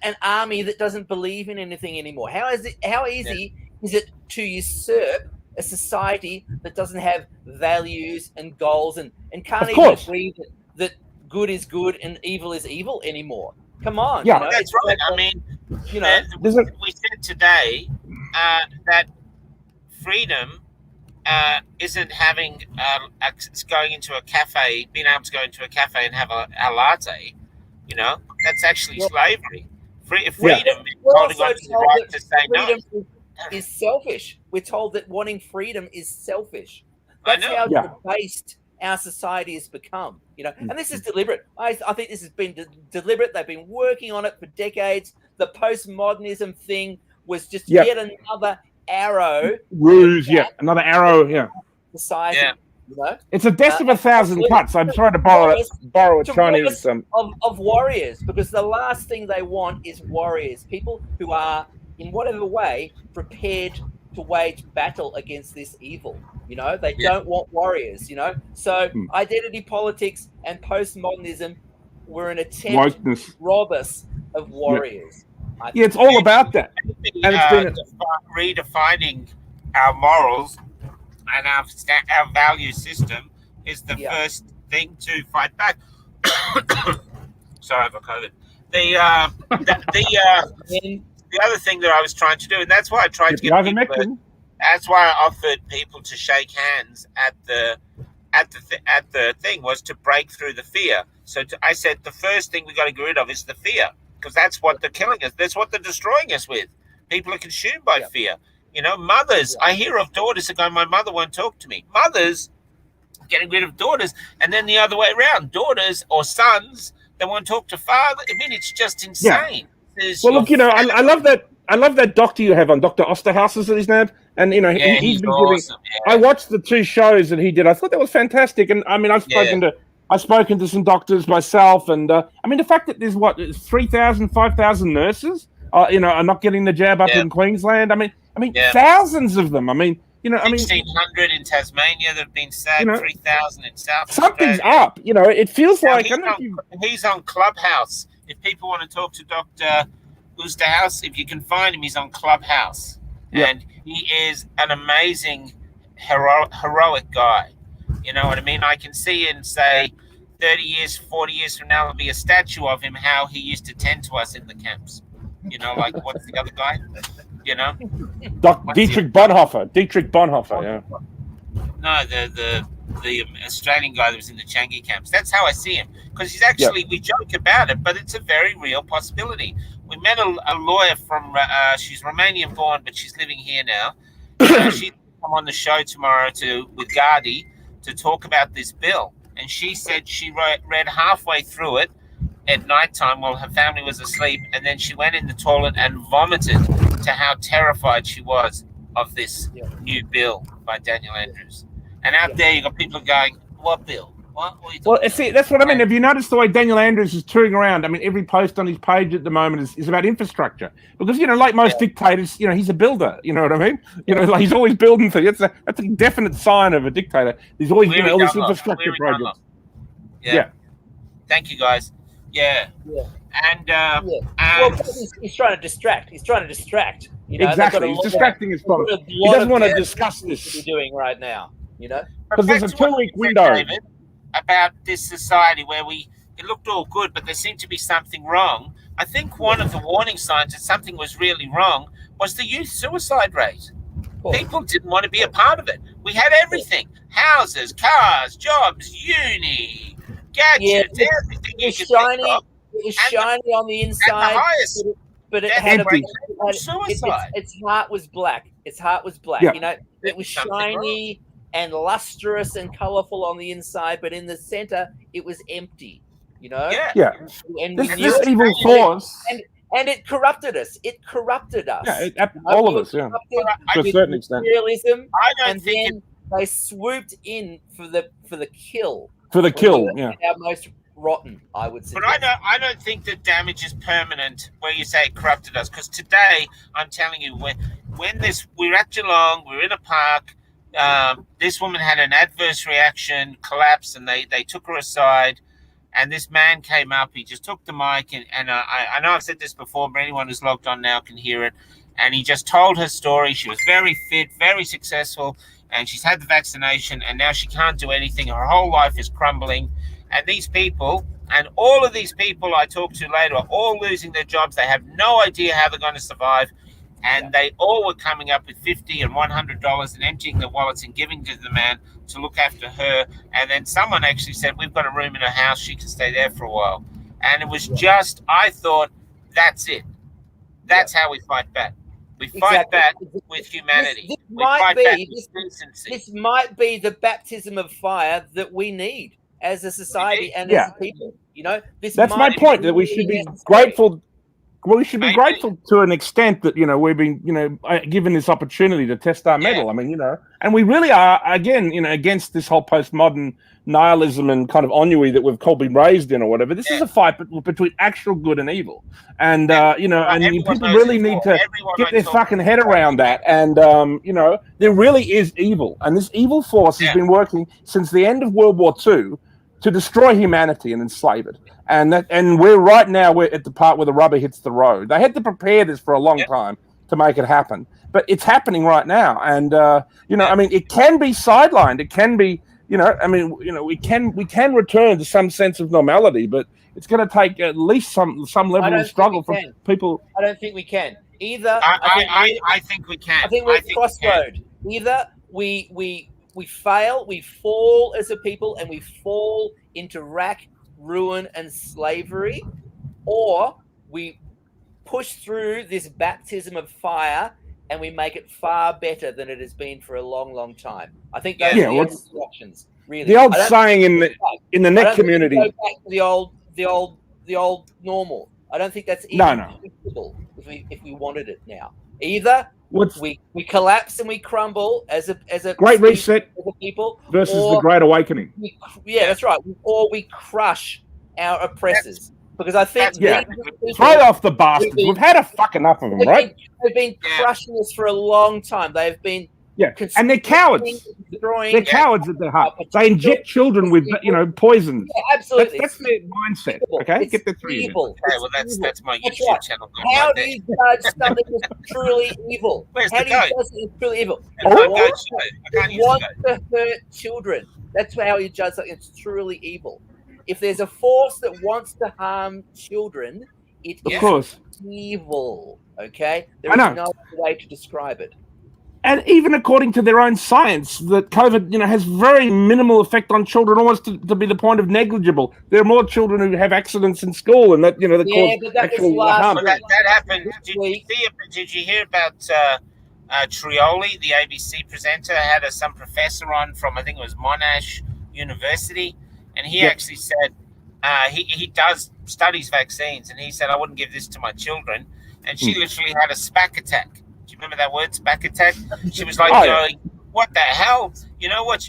[SPEAKER 3] an army that doesn't believe in anything anymore? How easy is it to usurp a society that doesn't have values and goals and can't
[SPEAKER 2] Of
[SPEAKER 3] even
[SPEAKER 2] course.
[SPEAKER 3] agree that good is good and evil is evil anymore? Come on.
[SPEAKER 2] Yeah.
[SPEAKER 3] you know,
[SPEAKER 1] That's
[SPEAKER 3] it's
[SPEAKER 1] right.
[SPEAKER 3] like,
[SPEAKER 1] I mean,
[SPEAKER 3] you know,
[SPEAKER 2] There's a-
[SPEAKER 1] we said today that freedom isn't having going into a cafe, being able to go into a cafe and have a latte. You know, that's actually
[SPEAKER 3] Yeah.
[SPEAKER 1] slavery. Freedom is
[SPEAKER 3] We're
[SPEAKER 1] holding
[SPEAKER 3] also
[SPEAKER 1] on to the
[SPEAKER 3] told
[SPEAKER 1] right
[SPEAKER 3] that
[SPEAKER 1] to say no.
[SPEAKER 3] freedom is selfish. We're told that wanting freedom is selfish.
[SPEAKER 1] I
[SPEAKER 3] That's
[SPEAKER 1] know.
[SPEAKER 3] how
[SPEAKER 2] Yeah.
[SPEAKER 3] debased our society has become. You know, and this is deliberate. I think this has been deliberate. They've been working on it for decades. The postmodernism thing was just
[SPEAKER 2] Yeah.
[SPEAKER 3] yet another arrow
[SPEAKER 2] Ruse, yeah. Another arrow, yeah.
[SPEAKER 3] to society.
[SPEAKER 1] Yeah.
[SPEAKER 3] You know,
[SPEAKER 2] It's a death of a thousand
[SPEAKER 3] absolutely.
[SPEAKER 2] cuts. I'm trying to borrow a
[SPEAKER 3] To
[SPEAKER 2] Chinese.
[SPEAKER 3] of warriors, because the last thing they want is warriors, people who are in whatever way prepared to wage battle against this evil. You know, they
[SPEAKER 1] Yeah.
[SPEAKER 3] don't want warriors. You know, so
[SPEAKER 2] Hmm.
[SPEAKER 3] identity politics and postmodernism were an attempt to
[SPEAKER 2] Wokeness.
[SPEAKER 3] rob us of warriors. I
[SPEAKER 2] Yeah, it's all about that. And it's been
[SPEAKER 1] redefining our morals and our value system is the
[SPEAKER 3] Yeah.
[SPEAKER 1] first thing to fight back. Sorry, I've got COVID. The other thing that I was trying to do, and that's why I tried to get people,
[SPEAKER 2] ivermectin.
[SPEAKER 1] that's why I offered people to shake hands at the thing was to break through the fear. So I said the first thing we got to get rid of is the fear, because that's what they're killing us. That's what they're destroying us with. People are consumed by fear. You know, mothers. I hear of daughters that go, "My mother won't talk to me." Mothers getting rid of daughters, and then the other way around, daughters or sons that won't talk to father. I mean, it's just insane. There's
[SPEAKER 2] Well,
[SPEAKER 1] your
[SPEAKER 2] look, you know, I love that. I love that doctor you have on, Dr. Osterhaus is his name, and you know
[SPEAKER 1] Yeah,
[SPEAKER 2] he's been
[SPEAKER 1] awesome.
[SPEAKER 2] giving. I watched the 2 shows that he did. I thought that was fantastic, and I mean, I've spoken to some doctors myself, and I mean, the fact that there's 3,000, 5,000 nurses, you know, are not getting the jab up in Queensland. I mean, thousands of them. I mean, you know,
[SPEAKER 1] 1,600 in Tasmania that have been sacked.
[SPEAKER 2] You know,
[SPEAKER 1] 3,000 in South
[SPEAKER 2] something's
[SPEAKER 1] Australia.
[SPEAKER 2] up. You know, it feels
[SPEAKER 1] Now,
[SPEAKER 2] like I don't know if you-
[SPEAKER 1] he's on Clubhouse. If people want to talk to Dr. Oosterhuis, if you can find him, he's on Clubhouse.
[SPEAKER 2] Yeah.
[SPEAKER 1] And he is an amazing, heroic guy. You know what I mean? I can see in, say, 30 years, 40 years from now, there'll be a statue of him, how he used to tend to us in the camps. You know, like, what's the other guy? You know?
[SPEAKER 2] Dietrich Bonhoeffer, yeah.
[SPEAKER 1] No, the Australian guy that was in the Changi camps. That's how I see him, because he's actually, we joke about it, but it's a very real possibility. We met a lawyer from, she's Romanian born, but she's living here now. She'll come on the show tomorrow with Gardi to talk about this bill. And she said she read halfway through it at nighttime while her family was asleep, and then she went in the toilet and vomited to how terrified she was of this new bill by Daniel Andrews. And out there you got people going, "What bill? What are you talking
[SPEAKER 2] Well,
[SPEAKER 1] about?"
[SPEAKER 2] see, that's what I mean. Have you noticed the way Daniel Andrews is touring around? I mean, every post on his page at the moment is about infrastructure. Because, you know, like most dictators, you know, he's a builder. You know what I mean? You know, like he's always building things. That's a definite sign of a dictator. He's always doing all this infrastructure projects.
[SPEAKER 1] Yeah. Thank you, guys. Yeah. And
[SPEAKER 3] well, he's trying to distract. He's trying to distract. You know,
[SPEAKER 2] exactly. He's distracting his problem. He doesn't want to discuss this.
[SPEAKER 3] We're doing right now. You know,
[SPEAKER 2] because there's a 2-week window
[SPEAKER 1] David, about this society where we it looked all good, but there seemed to be something wrong. I think one of the warning signs that something was really wrong was the youth suicide rate. People didn't want to be a part of it. We had everything: houses, cars, jobs, uni, gadgets, everything you could think of.
[SPEAKER 3] It was shiny on the inside,
[SPEAKER 1] At the highest,
[SPEAKER 3] but it had
[SPEAKER 1] suicide.
[SPEAKER 3] Its heart was black. Its heart was black.
[SPEAKER 2] Yeah.
[SPEAKER 3] You know, it was shiny and lustrous and colorful on the inside, but in the center, it was empty. You know.
[SPEAKER 2] Yeah.
[SPEAKER 3] And
[SPEAKER 2] this evil force.
[SPEAKER 3] And it corrupted us. It corrupted us.
[SPEAKER 2] Yeah, all of us. Yeah. To a certain extent.
[SPEAKER 3] Materialism,
[SPEAKER 1] I don't
[SPEAKER 3] and
[SPEAKER 1] think
[SPEAKER 3] then they swooped in for the kill.
[SPEAKER 2] For the kill. Yeah.
[SPEAKER 3] Our most rotten, I would say.
[SPEAKER 1] But I don't think that damage is permanent where you say it corrupted us, because today I'm telling you, when we're at Geelong, we're in a park, this woman had an adverse reaction, collapsed, and they took her aside, and this man came up. He just took the mic, and I know I've said this before, but anyone who's logged on now can hear it, and he just told her story. She was very fit, very successful, and she's had the vaccination, and now she can't do anything. Her whole life is crumbling. And these people, and all of these people I talk to later, are all losing their jobs. They have no idea how they're going to survive. And they all were coming up with $50 and $100 and emptying their wallets and giving to the man to look after her. And then someone actually said, we've got a room in her house. She can stay there for a while. And it was just, I thought, that's it. That's how we fight back. We fight back with humanity. We fight back with decency.
[SPEAKER 3] This might be the baptism of fire that we need as a society and as a people. You know,
[SPEAKER 2] that's my point, that we should be grateful. We should be grateful to an extent that, you know, we've been, you know, given this opportunity to test our mettle. I mean, you know, and we really are, again, you know, against this whole postmodern nihilism and kind of ennui that we've all been raised in or whatever. This is a fight between actual good and evil. And, you know, and people really need to get their fucking head around that. And, you know, there really is evil. And this evil force has been working since the end of World War II to destroy humanity and enslave it. And we're right now, we're at the part where the rubber hits the road. They had to prepare this for a long time to make it happen, but it's happening right now. And you know, I mean, it can be sidelined. It can be, you know, I mean, you know, we can return to some sense of normality, but it's going to take at least some level of struggle from people.
[SPEAKER 3] I don't think we can either.
[SPEAKER 1] I think we can.
[SPEAKER 3] I think we're at crossroad. Either we fail, we fall as a people, and we fall into rack, ruin, and slavery, or we push through this baptism of fire and we make it far better than it has been for a long, long time. I think those are the only options. Really,
[SPEAKER 2] the old saying in the net community.
[SPEAKER 3] Go back to the old normal. I don't think that's even possible if we wanted it now. Either we collapse and we crumble as a
[SPEAKER 2] great reset
[SPEAKER 3] as a people
[SPEAKER 2] versus the Great Awakening.
[SPEAKER 3] That's right. Or we crush our oppressors. Because I think
[SPEAKER 2] throw off the bastards. We've had a fuck enough of them, right?
[SPEAKER 3] They've been crushing us for a long time. They've been
[SPEAKER 2] and they're cowards. They're cowards at their heart. They inject children with, you know, poison.
[SPEAKER 3] Yeah, absolutely.
[SPEAKER 2] That's their mindset. Okay, get that through.
[SPEAKER 1] Evil. Okay, well, that's my YouTube channel.
[SPEAKER 3] How do you judge something that's truly evil? How do you judge something that's truly evil? It wants to hurt children. That's how you judge something that's truly evil. If there's a force that wants to harm children, it is evil. Okay, there is no other way to describe it.
[SPEAKER 2] And even according to their own science, that COVID, you know, has very minimal effect on children, almost to be the point of negligible. There are more children who have accidents in school, and that, you know, that cause actual harm.
[SPEAKER 1] That happened. Did you hear about Trioli, the ABC presenter, had some professor on from, I think it was Monash University, and he actually said he does studies vaccines, and he said, I wouldn't give this to my children. And she literally had a SPAC attack. Do you remember that word, SPAC attack? She was like, going, what the hell? You know what?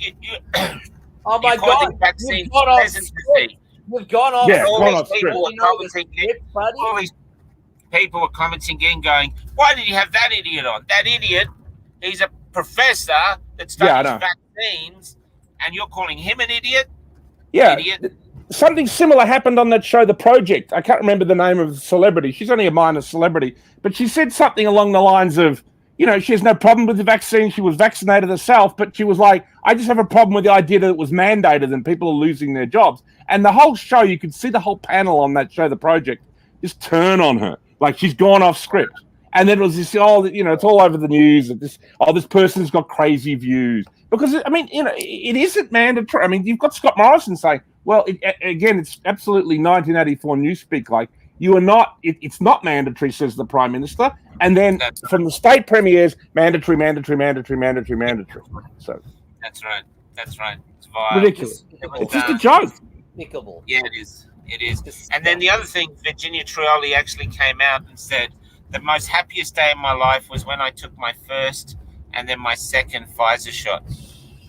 [SPEAKER 3] Oh my God.
[SPEAKER 1] Vaccines hesitancy.
[SPEAKER 3] We've gone off.
[SPEAKER 2] Yeah,
[SPEAKER 1] all these people are commenting in going, why did you have that idiot on? That idiot, he's a professor that studies vaccines, and you're calling him an idiot?
[SPEAKER 2] Yeah. Idiot. Something similar happened on that show, The Project. I can't remember the name of the celebrity. She's only a minor celebrity, but she said something along the lines of, she has no problem with the vaccine. She was vaccinated herself, but she was like, I just have a problem with the idea that it was mandated and people are losing their jobs. And the whole show, you could see the whole panel on that show, The Project, just turn on her. Like she's gone off script. And then it was this, it's all over the news that this person's got crazy views. Because, it isn't mandatory. I mean, you've got Scott Morrison saying, well, again, it's absolutely 1984 newspeak. Like, you are not, it's not mandatory, says the Prime Minister. And then from the state premiers, mandatory. So
[SPEAKER 1] That's right. It's vile.
[SPEAKER 2] Ridiculous. It's just a joke.
[SPEAKER 3] Despicable.
[SPEAKER 1] Yeah, it is. And then the other thing, Virginia Trioli actually came out and said, the most happiest day of my life was when I took my first and then my second Pfizer shot.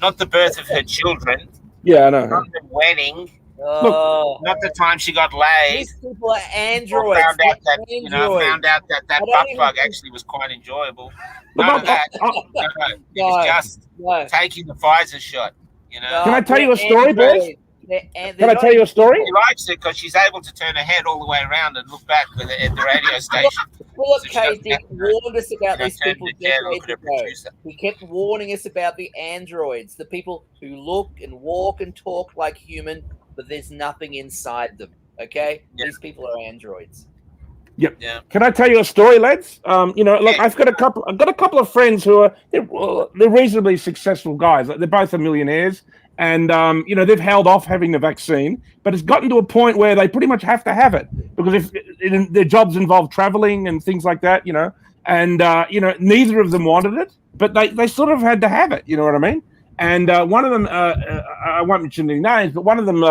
[SPEAKER 1] Not the birth of her children.
[SPEAKER 2] Yeah, I know.
[SPEAKER 1] Not the wedding.
[SPEAKER 3] Oh,
[SPEAKER 1] Not the time she got laid.
[SPEAKER 3] these people are androids.
[SPEAKER 1] Found out that
[SPEAKER 3] Androids.
[SPEAKER 1] that butt plug actually was quite enjoyable. None of that. No. It was just taking the Pfizer shot.
[SPEAKER 2] Can I tell you a story, boys? Can I tell you a story?
[SPEAKER 1] She likes it because she's able to turn her head all the way around and look back at the radio station.
[SPEAKER 3] Philip
[SPEAKER 1] So she
[SPEAKER 3] K.
[SPEAKER 1] doesn't
[SPEAKER 3] Dick
[SPEAKER 1] have to,
[SPEAKER 3] warned us about these
[SPEAKER 1] turn
[SPEAKER 3] people
[SPEAKER 1] her head and look
[SPEAKER 3] decades
[SPEAKER 1] at her
[SPEAKER 3] ago.
[SPEAKER 1] producer.
[SPEAKER 3] He kept warning us about the androids, the people who look and walk and talk like human, but there's nothing inside them. Okay, these people are androids.
[SPEAKER 2] Yep.
[SPEAKER 1] Yeah.
[SPEAKER 2] Can I tell you a story, lads? Look, I've got a couple of friends who are they're reasonably successful guys. Like, they're both are millionaires, and they've held off having the vaccine, but it's gotten to a point where they pretty much have to have it because if their jobs involve traveling and things like that, and neither of them wanted it, but they sort of had to have it. You know what I mean? And one of them, I won't mention any names, but one of them,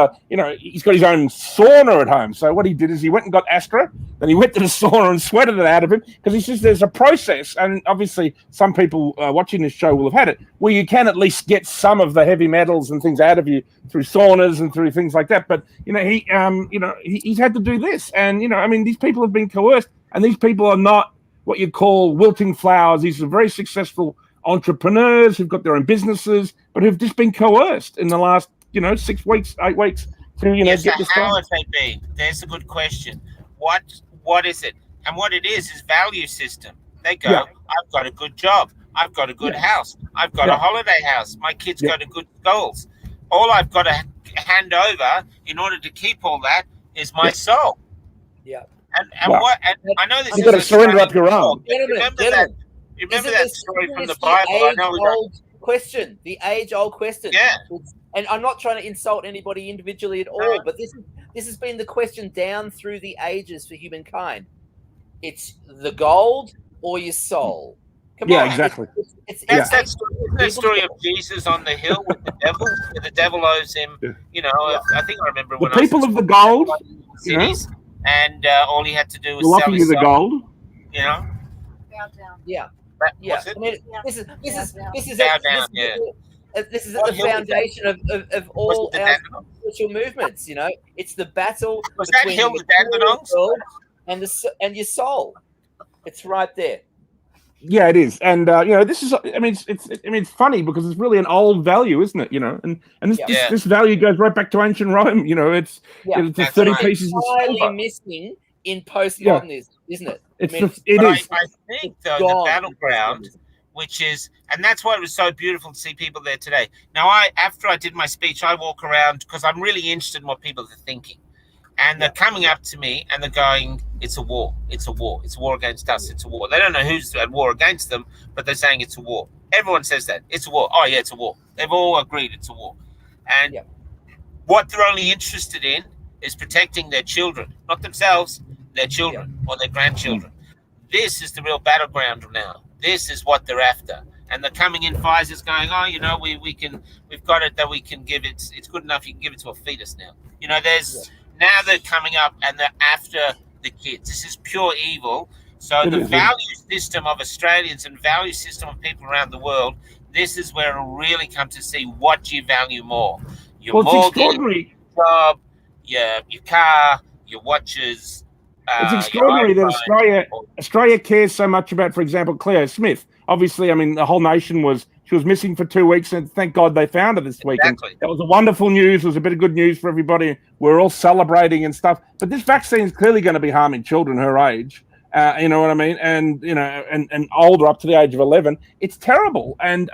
[SPEAKER 2] he's got his own sauna at home. So what he did is he went and got Astra, then he went to the sauna and sweated it out of him because he says there's a process. And obviously some people watching this show will have had it where you can at least get some of the heavy metals and things out of you through saunas and through things like that. But, he's had to do this. And, these people have been coerced, and these people are not what you call wilting flowers. These are very successful entrepreneurs who've got their own businesses, but who've just been coerced in the last, 6 weeks, 8 weeks to, get this
[SPEAKER 1] how
[SPEAKER 2] done.
[SPEAKER 1] have they been? There's a good question. What is it? And what it is value system. They go, I've got a good job. I've got a good house. I've got a holiday house. My kids go to good schools. All I've got to hand over in order to keep all that is my soul.
[SPEAKER 3] Yeah.
[SPEAKER 1] And what? And I know this
[SPEAKER 2] You've
[SPEAKER 1] is
[SPEAKER 2] got to surrender up your own.
[SPEAKER 1] Remember that story from the Bible? I know we don't.
[SPEAKER 3] The age-old question.
[SPEAKER 1] Yeah.
[SPEAKER 3] And I'm not trying to insult anybody individually at all, but this has been the question down through the ages for humankind. It's the gold or your soul. Come on.
[SPEAKER 2] Exactly.
[SPEAKER 1] That's that story of Jesus on the hill with the devil. Where the devil owes him. I think I remember when
[SPEAKER 2] the people of the gold,
[SPEAKER 1] cities, and all he had to do was
[SPEAKER 2] will
[SPEAKER 1] sell
[SPEAKER 2] offer you
[SPEAKER 1] his
[SPEAKER 2] the
[SPEAKER 1] soul.
[SPEAKER 2] gold.
[SPEAKER 1] Bow down.
[SPEAKER 3] Yeah. I mean, this is at the foundation of all our spiritual movements. It's the battle between
[SPEAKER 1] hill the Dandenongs?
[SPEAKER 3] world and your soul. It's right there.
[SPEAKER 2] Yeah, it is, and this is. I mean, it's funny because it's really an old value, isn't it? And this value goes right back to ancient Rome. It's 30 pieces of silver.
[SPEAKER 3] Missing in postmodernism, isn't it?
[SPEAKER 1] I think though the battleground, which is, and that's why it was so beautiful to see people there today. Now, after I did my speech, I walk around because I'm really interested in what people are thinking. And they're coming up to me and they're going, it's a war. It's a war. It's a war against us. It's a war. They don't know who's at war against them, but they're saying it's a war. Everyone says that. It's a war. Oh, yeah, it's a war. They've all agreed it's a war. And what they're only interested in is protecting their children, not themselves, their children or their grandchildren. This is the real battleground now. This is what they're after. And they're coming in, Pfizer's going, we've got it that we can give it. It's good enough. You can give it to a fetus now. Now they're coming up and they're after the kids. This is pure evil. So the value system of Australians and value system of people around the world, this is where it'll really come to see what you value more. Your mortgage, your job, your car, your watches.
[SPEAKER 2] It's extraordinary that Australia cares so much about, for example, Cleo Smith. Obviously, I mean, the whole nation she was missing for 2 weeks, and thank God they found her this weekend. That was a wonderful news. It was a bit of good news for everybody. We're all celebrating and stuff. But this vaccine is clearly going to be harming children her age. You know what I mean? And and older, up to the age of 11. It's terrible. And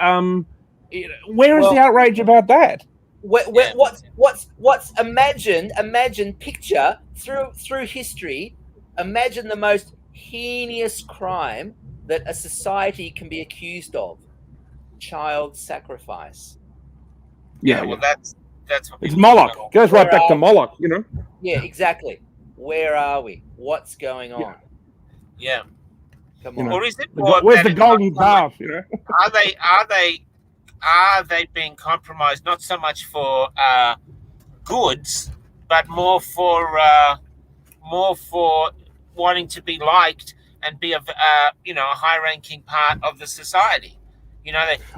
[SPEAKER 2] where is the outrage about that?
[SPEAKER 3] What's imagine picture through history, imagine the most heinous crime that a society can be accused of: child sacrifice.
[SPEAKER 1] Well, that's what
[SPEAKER 2] it's Moloch. Goes right back to Moloch,
[SPEAKER 3] Yeah, exactly. Where are we? What's going on?
[SPEAKER 1] Yeah.
[SPEAKER 3] Come on.
[SPEAKER 1] Or is it
[SPEAKER 2] where's the golden calf?
[SPEAKER 1] Are they being compromised not so much for goods, but more for wanting to be liked and be a high-ranking part of the society?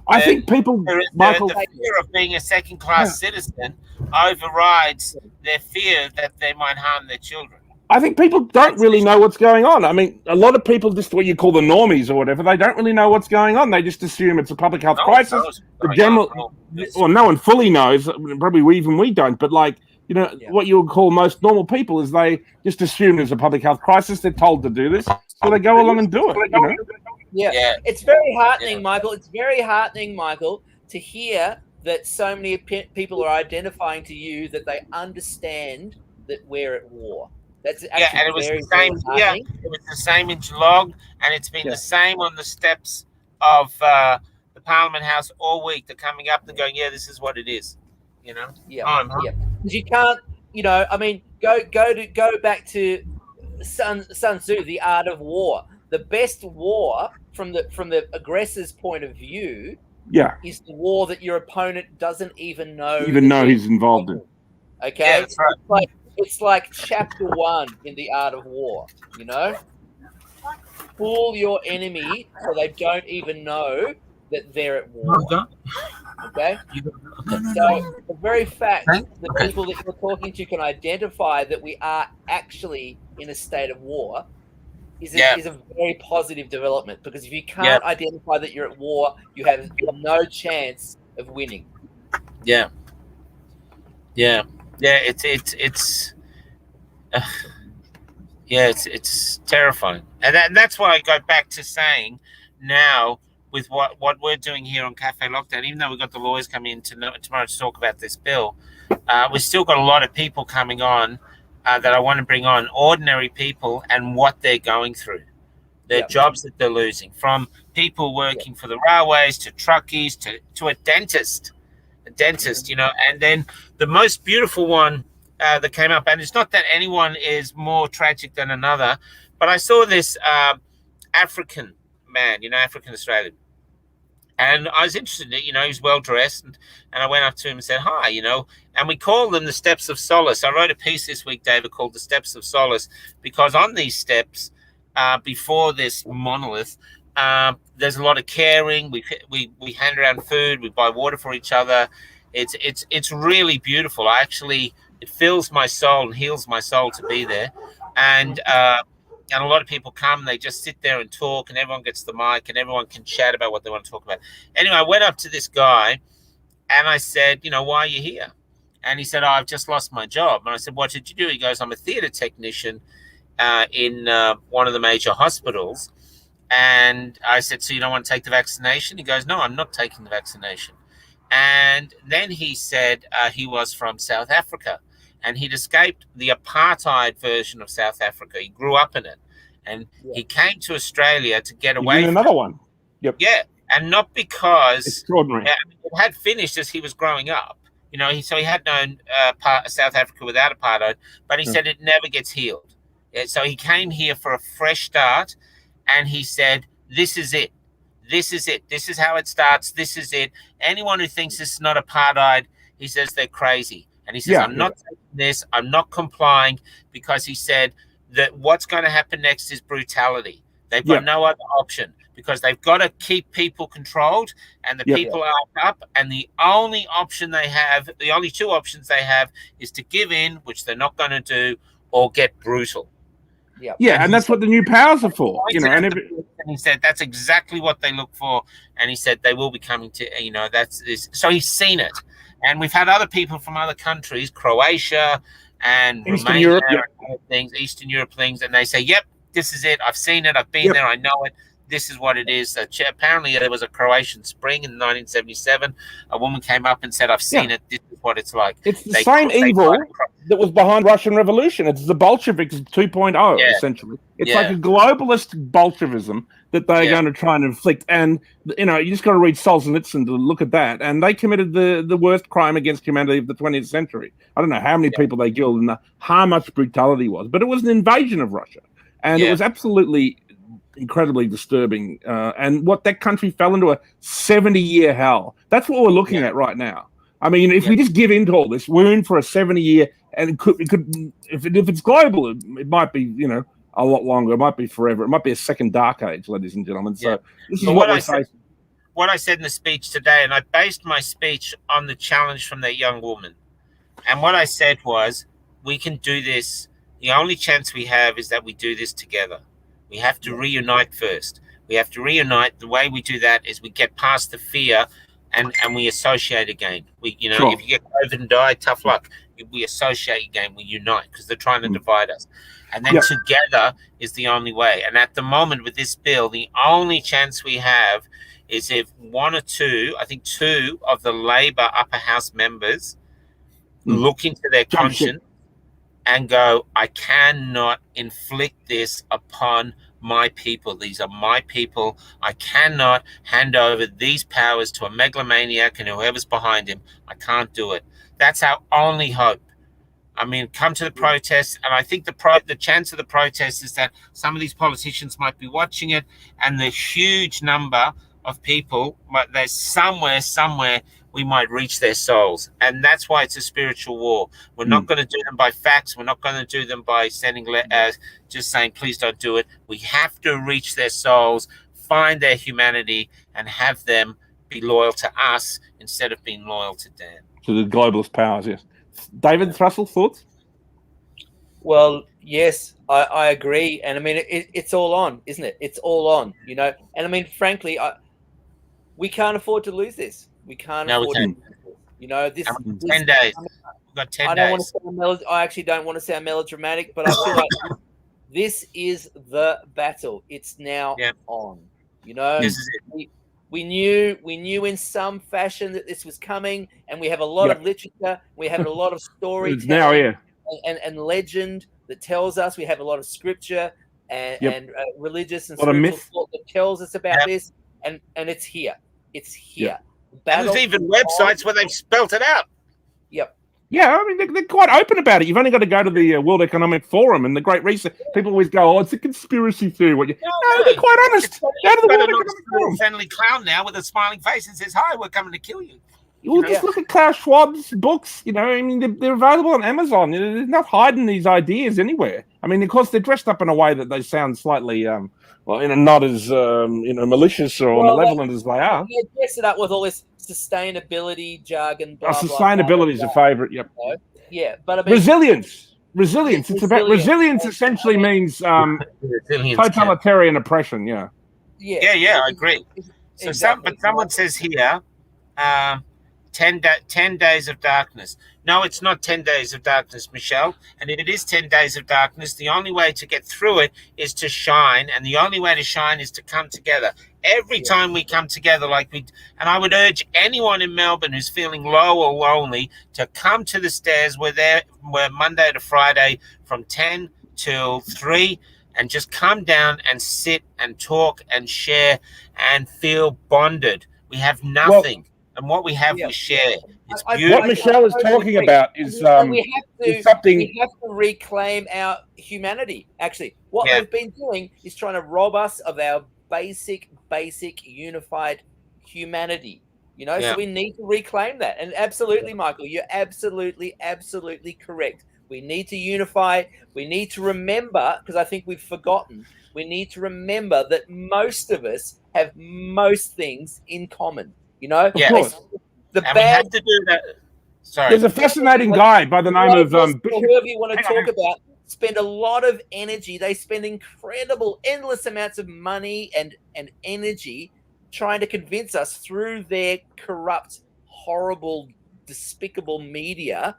[SPEAKER 2] I think people, Michael,
[SPEAKER 1] the fear of being a second-class citizen overrides their fear that they might harm their children.
[SPEAKER 2] I think people don't really know what's going on. I mean, a lot of people, just what you call the normies or whatever, they don't really know what's going on. They just assume it's a public health crisis. The general, well, no one fully knows. Probably we don't. But what you would call most normal people is they just assume there's a public health crisis. They're told to do this, so they go along and do it.
[SPEAKER 3] Yeah. It's very heartening, Michael. It's very heartening, Michael, to hear that so many people are identifying to you that they understand that we're at war. That's actually
[SPEAKER 1] and it was the same here. It was the same in Geelong, and it's been the same on the steps of the Parliament House all week. They're coming up and going, this is what it is.
[SPEAKER 3] Because you can't, I mean, go back to Sun Tzu, The Art of War. The best war from the aggressor's point of view is the war that your opponent doesn't even know
[SPEAKER 2] he's involved in.
[SPEAKER 3] Okay?
[SPEAKER 1] Yeah, that's right.
[SPEAKER 3] It's like chapter 1 in The Art of War, Fool your enemy so they don't even know that they're at war. Okay? So the very fact that people that you're talking to can identify that we are actually in a state of war is a very positive development, because if you can't identify that you're at war, you have no chance of winning.
[SPEAKER 1] It's terrifying, and that's why I go back to saying now with what we're doing here on Cafe Lockdown, even though we've got the lawyers coming in tomorrow to talk about this bill, we've still got a lot of people coming on that I want to bring on, ordinary people and what they're going through, their jobs that they're losing, from people working for the railways to truckies to a dentist, and then the most beautiful one that came up, and it's not that anyone is more tragic than another, but I saw this African man, African Australian, and I was interested in it. He's well dressed, and I went up to him and said hi, and we call them the Steps of Solace. I wrote a piece this week, David, called The Steps of Solace, because on these steps, before this monolith, there's a lot of caring. We hand around food, we buy water for each other. It's really beautiful. It fills my soul and heals my soul to be there. And a lot of people come, they just sit there and talk, and everyone gets the mic and everyone can chat about what they want to talk about. Anyway, I went up to this guy and I said, why are you here? And he said, I've just lost my job. And I said, what did you do? He goes, I'm a theatre technician in one of the major hospitals. And I said, so you don't want to take the vaccination? He goes, no, I'm not taking the vaccination. And then he said he was from South Africa, and he'd escaped the apartheid version of South Africa. He grew up in it, and he came to Australia to get away from
[SPEAKER 2] another one. Yep.
[SPEAKER 1] Yeah, and not because
[SPEAKER 2] extraordinary.
[SPEAKER 1] It had finished as he was growing up. So he had known South Africa without apartheid, but he said it never gets healed. So he came here for a fresh start, and he said, this is it. This is it. This is how it starts. This is it. Anyone who thinks this is not apartheid, he says they're crazy. And he says, I'm not taking this. I'm not complying, because he said that what's going to happen next is brutality. They've got no other option, because they've got to keep people controlled, and the people are up. And the only option they have, the only two options they have, is to give in, which they're not going to do, or get brutal.
[SPEAKER 2] And that's what the new powers are for.
[SPEAKER 1] And he said that's exactly what they look for. And he said they will be coming to, that's this. So he's seen it. And we've had other people from other countries, Croatia and
[SPEAKER 2] Eastern
[SPEAKER 1] Romania,
[SPEAKER 2] Europe,
[SPEAKER 1] Eastern Europe things, and they say, yep, this is it. I've seen it. I've been there. I know it. This is what it is. Apparently, there was a Croatian Spring in 1977. A woman came up and said, I've seen it. This is what it's like.
[SPEAKER 2] It's the same evil that was behind Russian Revolution. It's the Bolsheviks 2.0, essentially. It's like a globalist Bolshevism that they're going to try and inflict. And, you just got to read Solzhenitsyn to look at that. And they committed the worst crime against humanity of the 20th century. I don't know how many people they killed and how much brutality was, but it was an invasion of Russia. And it was absolutely incredibly disturbing, and what that country fell into a 70-year hell. That's what we're looking at right now. I mean, if we just give in to all this, we're in for a 70-year, and it could if it's global, it might be a lot longer. It might be forever. It might be a second dark age, ladies and gentlemen. So this is what I said.
[SPEAKER 1] What I said in the speech today, and I based my speech on the challenge from that young woman, and what I said was, we can do this. The only chance we have is that we do this together. We have to reunite first. We have to reunite. The way we do that is we get past the fear and we associate again. If you get COVID and die, tough luck. We associate again. We unite because they're trying to divide us. And then together is the only way. And at the moment with this bill, the only chance we have is if one or two, I think two of the Labor upper house members look into their conscience and go, I cannot inflict this upon my people. These are my people. I cannot hand over these powers to a megalomaniac and whoever's behind him. I can't do it. That's our only hope. I mean, come to the protests, and I think the chance of the protest is that some of these politicians might be watching it, and the huge number of people, there's somewhere we might reach their souls. And that's why it's a spiritual war. We're not going to do them by facts. We're not going to do them by sending just saying, please don't do it. We have to reach their souls, find their humanity, and have them be loyal to us instead of being loyal to Dan.
[SPEAKER 2] To the globalist powers, yes. David Thrussell, thoughts?
[SPEAKER 3] Well, yes, I agree. And I mean, it's all on, isn't it? It's all on, And I mean, frankly, we can't afford to lose this. We can't afford to lose this.
[SPEAKER 1] 10 days. We've got 10 days.
[SPEAKER 3] I actually don't want to sound melodramatic, but I feel like this is the battle. It's now on.
[SPEAKER 1] This is it.
[SPEAKER 3] We knew in some fashion that this was coming, and we have a lot of literature. We have a lot of storytelling and legend that tells us. We have a lot of scripture and religious and spiritual thought that tells us about this, and it's here. It's here.
[SPEAKER 1] And there's even websites where they've spelt it out.
[SPEAKER 3] Yep.
[SPEAKER 2] Yeah, I mean, they're quite open about it. You've only got to go to the World Economic Forum and the Great Reset. People always go, it's a conspiracy theory. No, they're quite honest. Go to the World Economic Forum.
[SPEAKER 1] Friendly clown now with a smiling face and says, hi, we're coming to kill you.
[SPEAKER 2] Just look at Klaus Schwab's books. I mean, they're available on Amazon. They're not hiding these ideas anywhere. I mean, of course, they're dressed up in a way that they sound slightly, not as, malicious or malevolent as they are.
[SPEAKER 3] Yeah, dress it up with all this sustainability jargon.
[SPEAKER 2] Sustainability is a favorite. Yep.
[SPEAKER 3] Yeah, but I mean,
[SPEAKER 2] resilience. It's about resilience. Essentially means totalitarian oppression. Yeah.
[SPEAKER 1] I agree. So, someone says here, 10 days of darkness. No, it's not 10 days of darkness, Michelle. And if it is 10 days of darkness, the only way to get through it is to shine. And the only way to shine is to come together. Every time we come together and I would urge anyone in Melbourne who's feeling low or lonely to come to the stairs. We're Monday to Friday from 10 till 3 and just come down and sit and talk and share and feel bonded. We have nothing. And what we have, we share. It's beautiful.
[SPEAKER 2] What Michelle is talking about is
[SPEAKER 3] we have to reclaim our humanity. Actually, what we've been doing is trying to rob us of our basic unified humanity. So we need to reclaim that. And absolutely, Michael, you're absolutely correct. We need to unify. We need to remember, because I think we've forgotten. We need to remember that most of us have most things in common.
[SPEAKER 2] Of course.
[SPEAKER 1] We have to do that. Sorry.
[SPEAKER 2] There's a fascinating guy by the name of Bishop.
[SPEAKER 3] Whoever you want to talk about, spend a lot of energy. They spend incredible, endless amounts of money and energy trying to convince us through their corrupt, horrible, despicable media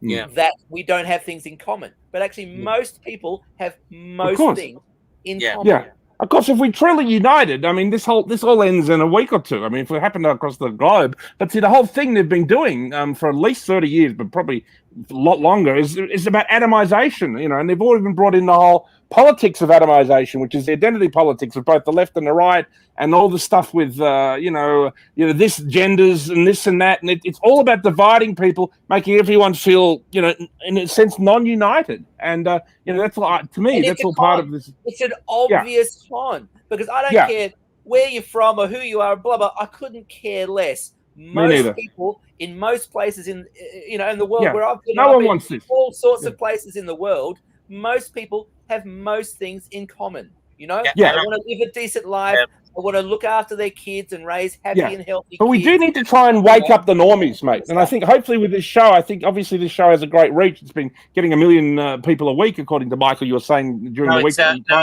[SPEAKER 3] that we don't have things in common. But actually, most people have most things in
[SPEAKER 1] Yeah.
[SPEAKER 3] common.
[SPEAKER 2] Yeah. Of course, if we truly united, I mean, this all ends in a week or two. I mean, if it happened across the globe, but see, the whole thing they've been doing for at least 30 years, but probably a lot longer, is about atomization. And they've all even brought in the whole politics of atomization, which is the identity politics of both the left and the right, and all the stuff with this genders and this and that, and it's all about dividing people, making everyone feel in a sense non-united, and that's to me
[SPEAKER 3] And
[SPEAKER 2] that's all part of this.
[SPEAKER 3] It's an obvious con, because I don't care where you're from or who you are, blah blah. I couldn't care less. Most people in most places in the world where I've been,
[SPEAKER 2] no one wants this.
[SPEAKER 3] All sorts of places in the world. Most people have most things in common. They want to live a decent life. They want to look after their kids and raise happy and healthy
[SPEAKER 2] But we do need to try and wake up the normies, mate. And I think hopefully with this show, obviously this show has a great reach. It's been getting 1 million people a week, according to Michael. You were saying during the week.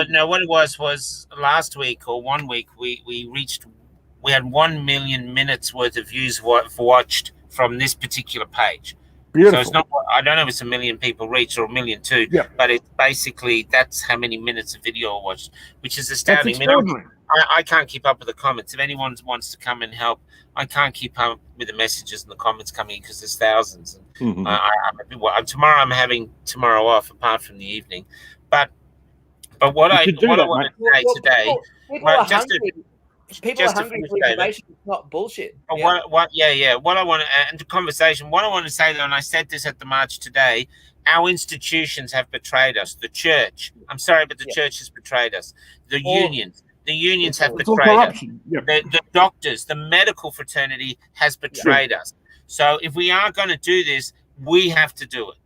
[SPEAKER 1] No, what it was last week or 1 week, we had 1 million minutes worth of views watched from this particular page.
[SPEAKER 2] Beautiful.
[SPEAKER 1] So it's not, I don't know if it's 1 million people reached or 1.2 million, but it's basically, that's how many minutes of video I watched, which is astounding. I can't keep up with the comments. If anyone wants to come and help, I can't keep up with the messages and the comments coming in because there's thousands. And tomorrow I'm having tomorrow off, apart from the evening. But what I want to say today,
[SPEAKER 3] people are hungry. People are hungry for information. It's not bullshit.
[SPEAKER 1] What I want to, and the conversation, what I want to say though, and I said this at the march today, our institutions have betrayed us. The church, I'm sorry, but the church has betrayed us. The unions have betrayed us. The doctors, the medical fraternity has betrayed us. So if we are going to do this, we have to do it.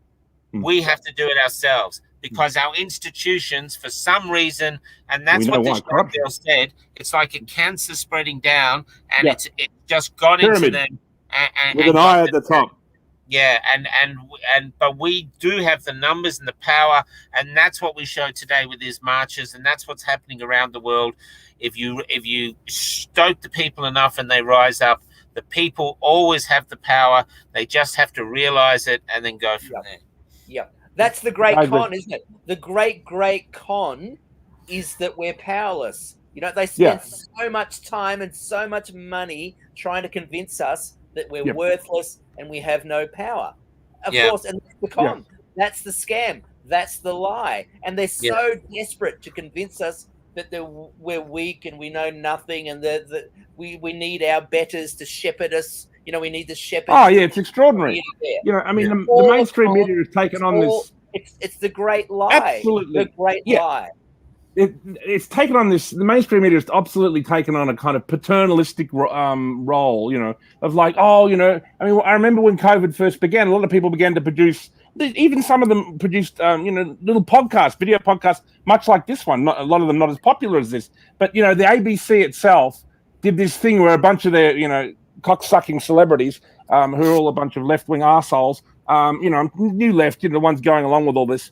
[SPEAKER 1] We have to do it ourselves. Because our institutions, for some reason, and that's what this girl said, it's like a cancer spreading down, and it's just got into them,
[SPEAKER 2] with an eye at the top.
[SPEAKER 1] Yeah, but we do have the numbers and the power, and that's what we showed today with these marches, and that's what's happening around the world. If you stoke the people enough and they rise up, the people always have the power. They just have to realize it and then go from there.
[SPEAKER 3] Yeah. That's the great con, isn't it? The great con is that we're powerless. They spend so much time and so much money trying to convince us that we're worthless and we have no power. Of course, and that's the con. That's the scam. That's the lie. And they're so desperate to convince us that we're weak and we know nothing and that we need our betters to shepherd us. We need the shepherd.
[SPEAKER 2] Oh, yeah, it's extraordinary. I mean, the mainstream media has taken on this.
[SPEAKER 3] It's the great lie.
[SPEAKER 2] Absolutely.
[SPEAKER 3] The great lie.
[SPEAKER 2] It's taken on this. The mainstream media has absolutely taken on a kind of paternalistic role, of like, I mean, I remember when COVID first began, a lot of people began to produce, even some of them produced, little podcasts, video podcasts, much like this one. A lot of them not as popular as this. But, the ABC itself did this thing where a bunch of their, cock-sucking celebrities, who are all a bunch of left-wing arseholes, new left, the ones going along with all this,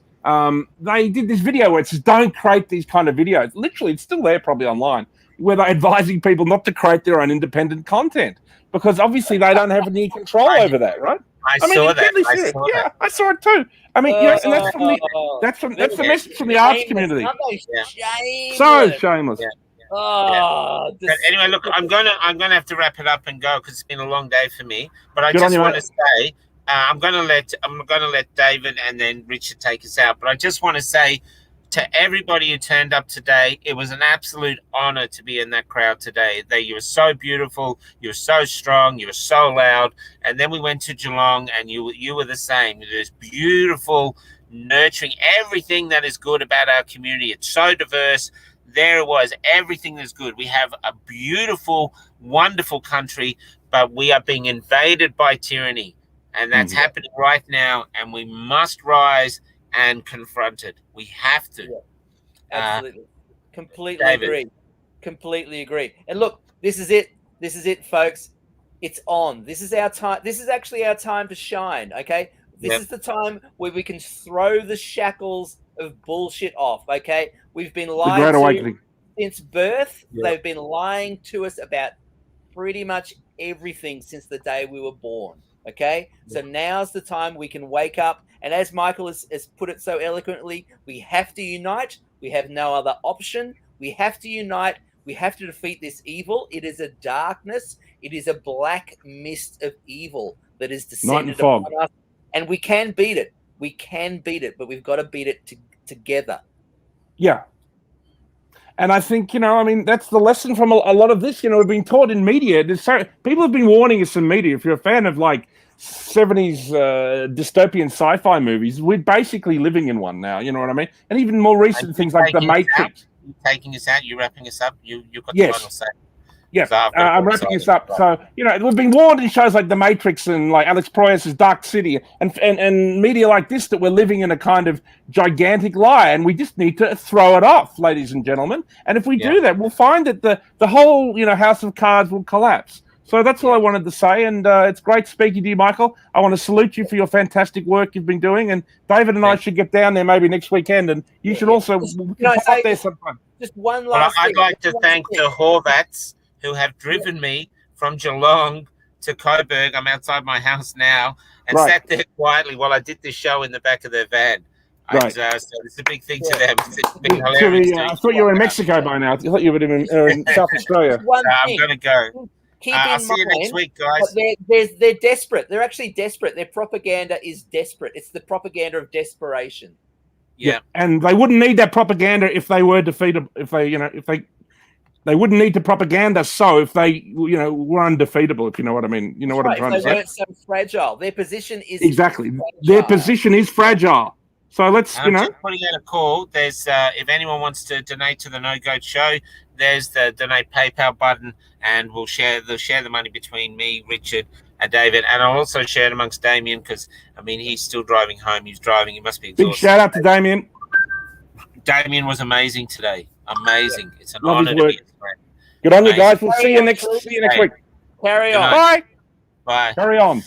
[SPEAKER 2] they did this video where it says, don't create these kind of videos. Literally, it's still there probably online, where they're advising people not to create their own independent content, because obviously they don't have any control over that, right?
[SPEAKER 1] I saw that.
[SPEAKER 2] I saw it too. I mean, and that's the message from the arts community. So shameless.
[SPEAKER 1] But anyway, look, I'm gonna have to wrap it up and go because it's been a long day for me. But I just want to say, I'm gonna let David and then Richard take us out. But I just want to say to everybody who turned up today, it was an absolute honor to be in that crowd today. You were so beautiful, you were so strong, you were so loud. And then we went to Geelong, and you were the same. It was beautiful, nurturing, everything that is good about our community. It's so diverse. There it was, everything is good. We have a beautiful, wonderful country, but we are being invaded by tyranny. And that's happening right now, and we must rise and confront it. We have to.
[SPEAKER 3] Yeah, absolutely. Completely agree. And look, this is it, folks. It's on. This is our time. This is actually our time to shine, okay? This is the time where we can throw the shackles of bullshit off, okay? We've been lied to since birth. They've been lying to us about pretty much everything since the day we were born, okay? So now's the time we can wake up. And as Michael has put it so eloquently, we have to unite. We have no other option. We have to unite. We have to defeat this evil. It is a darkness. It is a black mist of evil that is descended upon us. And we can beat it. We can beat it, but we've got to beat it together.
[SPEAKER 2] Yeah. And I think, I mean, that's the lesson from a lot of this. We've been taught in media. People have been warning us in media. If you're a fan of like 70s dystopian sci-fi movies, we're basically living in one now. You know what I mean? And even more recent things like The Matrix.
[SPEAKER 1] You're taking us out. You're wrapping us up. You've got the final say.
[SPEAKER 2] Yes, I'm wrapping this up. So, we've been warned in shows like The Matrix and like Alex Proyas' Dark City and media like this that we're living in a kind of gigantic lie, and we just need to throw it off, ladies and gentlemen. And if we do that, we'll find that the whole, house of cards will collapse. So that's all I wanted to say, and it's great speaking to you, Michael. I want to salute you for your fantastic work you've been doing, and David and I should get down there maybe next weekend, and you should also pop up there sometime.
[SPEAKER 3] Just one last thing.
[SPEAKER 1] I'd like to thank the Horvats who have driven me from Geelong to Coburg. I'm outside my house now and sat there quietly while I did this show in the back of their van.
[SPEAKER 2] Right.
[SPEAKER 1] So it's a big thing to them. It's been hilarious.
[SPEAKER 2] I thought you were in Mexico by now. I thought you were in South Australia.
[SPEAKER 1] I'm going to go. I'll see you next week, guys.
[SPEAKER 3] They're desperate. They're actually desperate. Their propaganda is desperate. It's the propaganda of desperation.
[SPEAKER 1] Yeah.
[SPEAKER 2] And they wouldn't need that propaganda if they were defeated. If they wouldn't need the propaganda if they, were undefeatable, if you know what I mean. You know what I'm trying to say?
[SPEAKER 3] They weren't so fragile. Their position is
[SPEAKER 2] exactly.
[SPEAKER 3] fragile.
[SPEAKER 2] Their position is fragile. So let's,
[SPEAKER 1] I'm just putting out a call. There's, if anyone wants to donate to the No Goat Show, there's the donate PayPal button, and they'll share the money between me, Richard, and David, and I'll also share it amongst Damien because he's still driving home. He's driving. He must be exhausted.
[SPEAKER 2] Big shout out to Damien.
[SPEAKER 1] Damien was amazing today. Amazing. It's an honor to be his friend.
[SPEAKER 2] Good on you guys. We'll see you next week.
[SPEAKER 3] Carry on.
[SPEAKER 2] Bye.
[SPEAKER 1] Bye.
[SPEAKER 2] Carry on.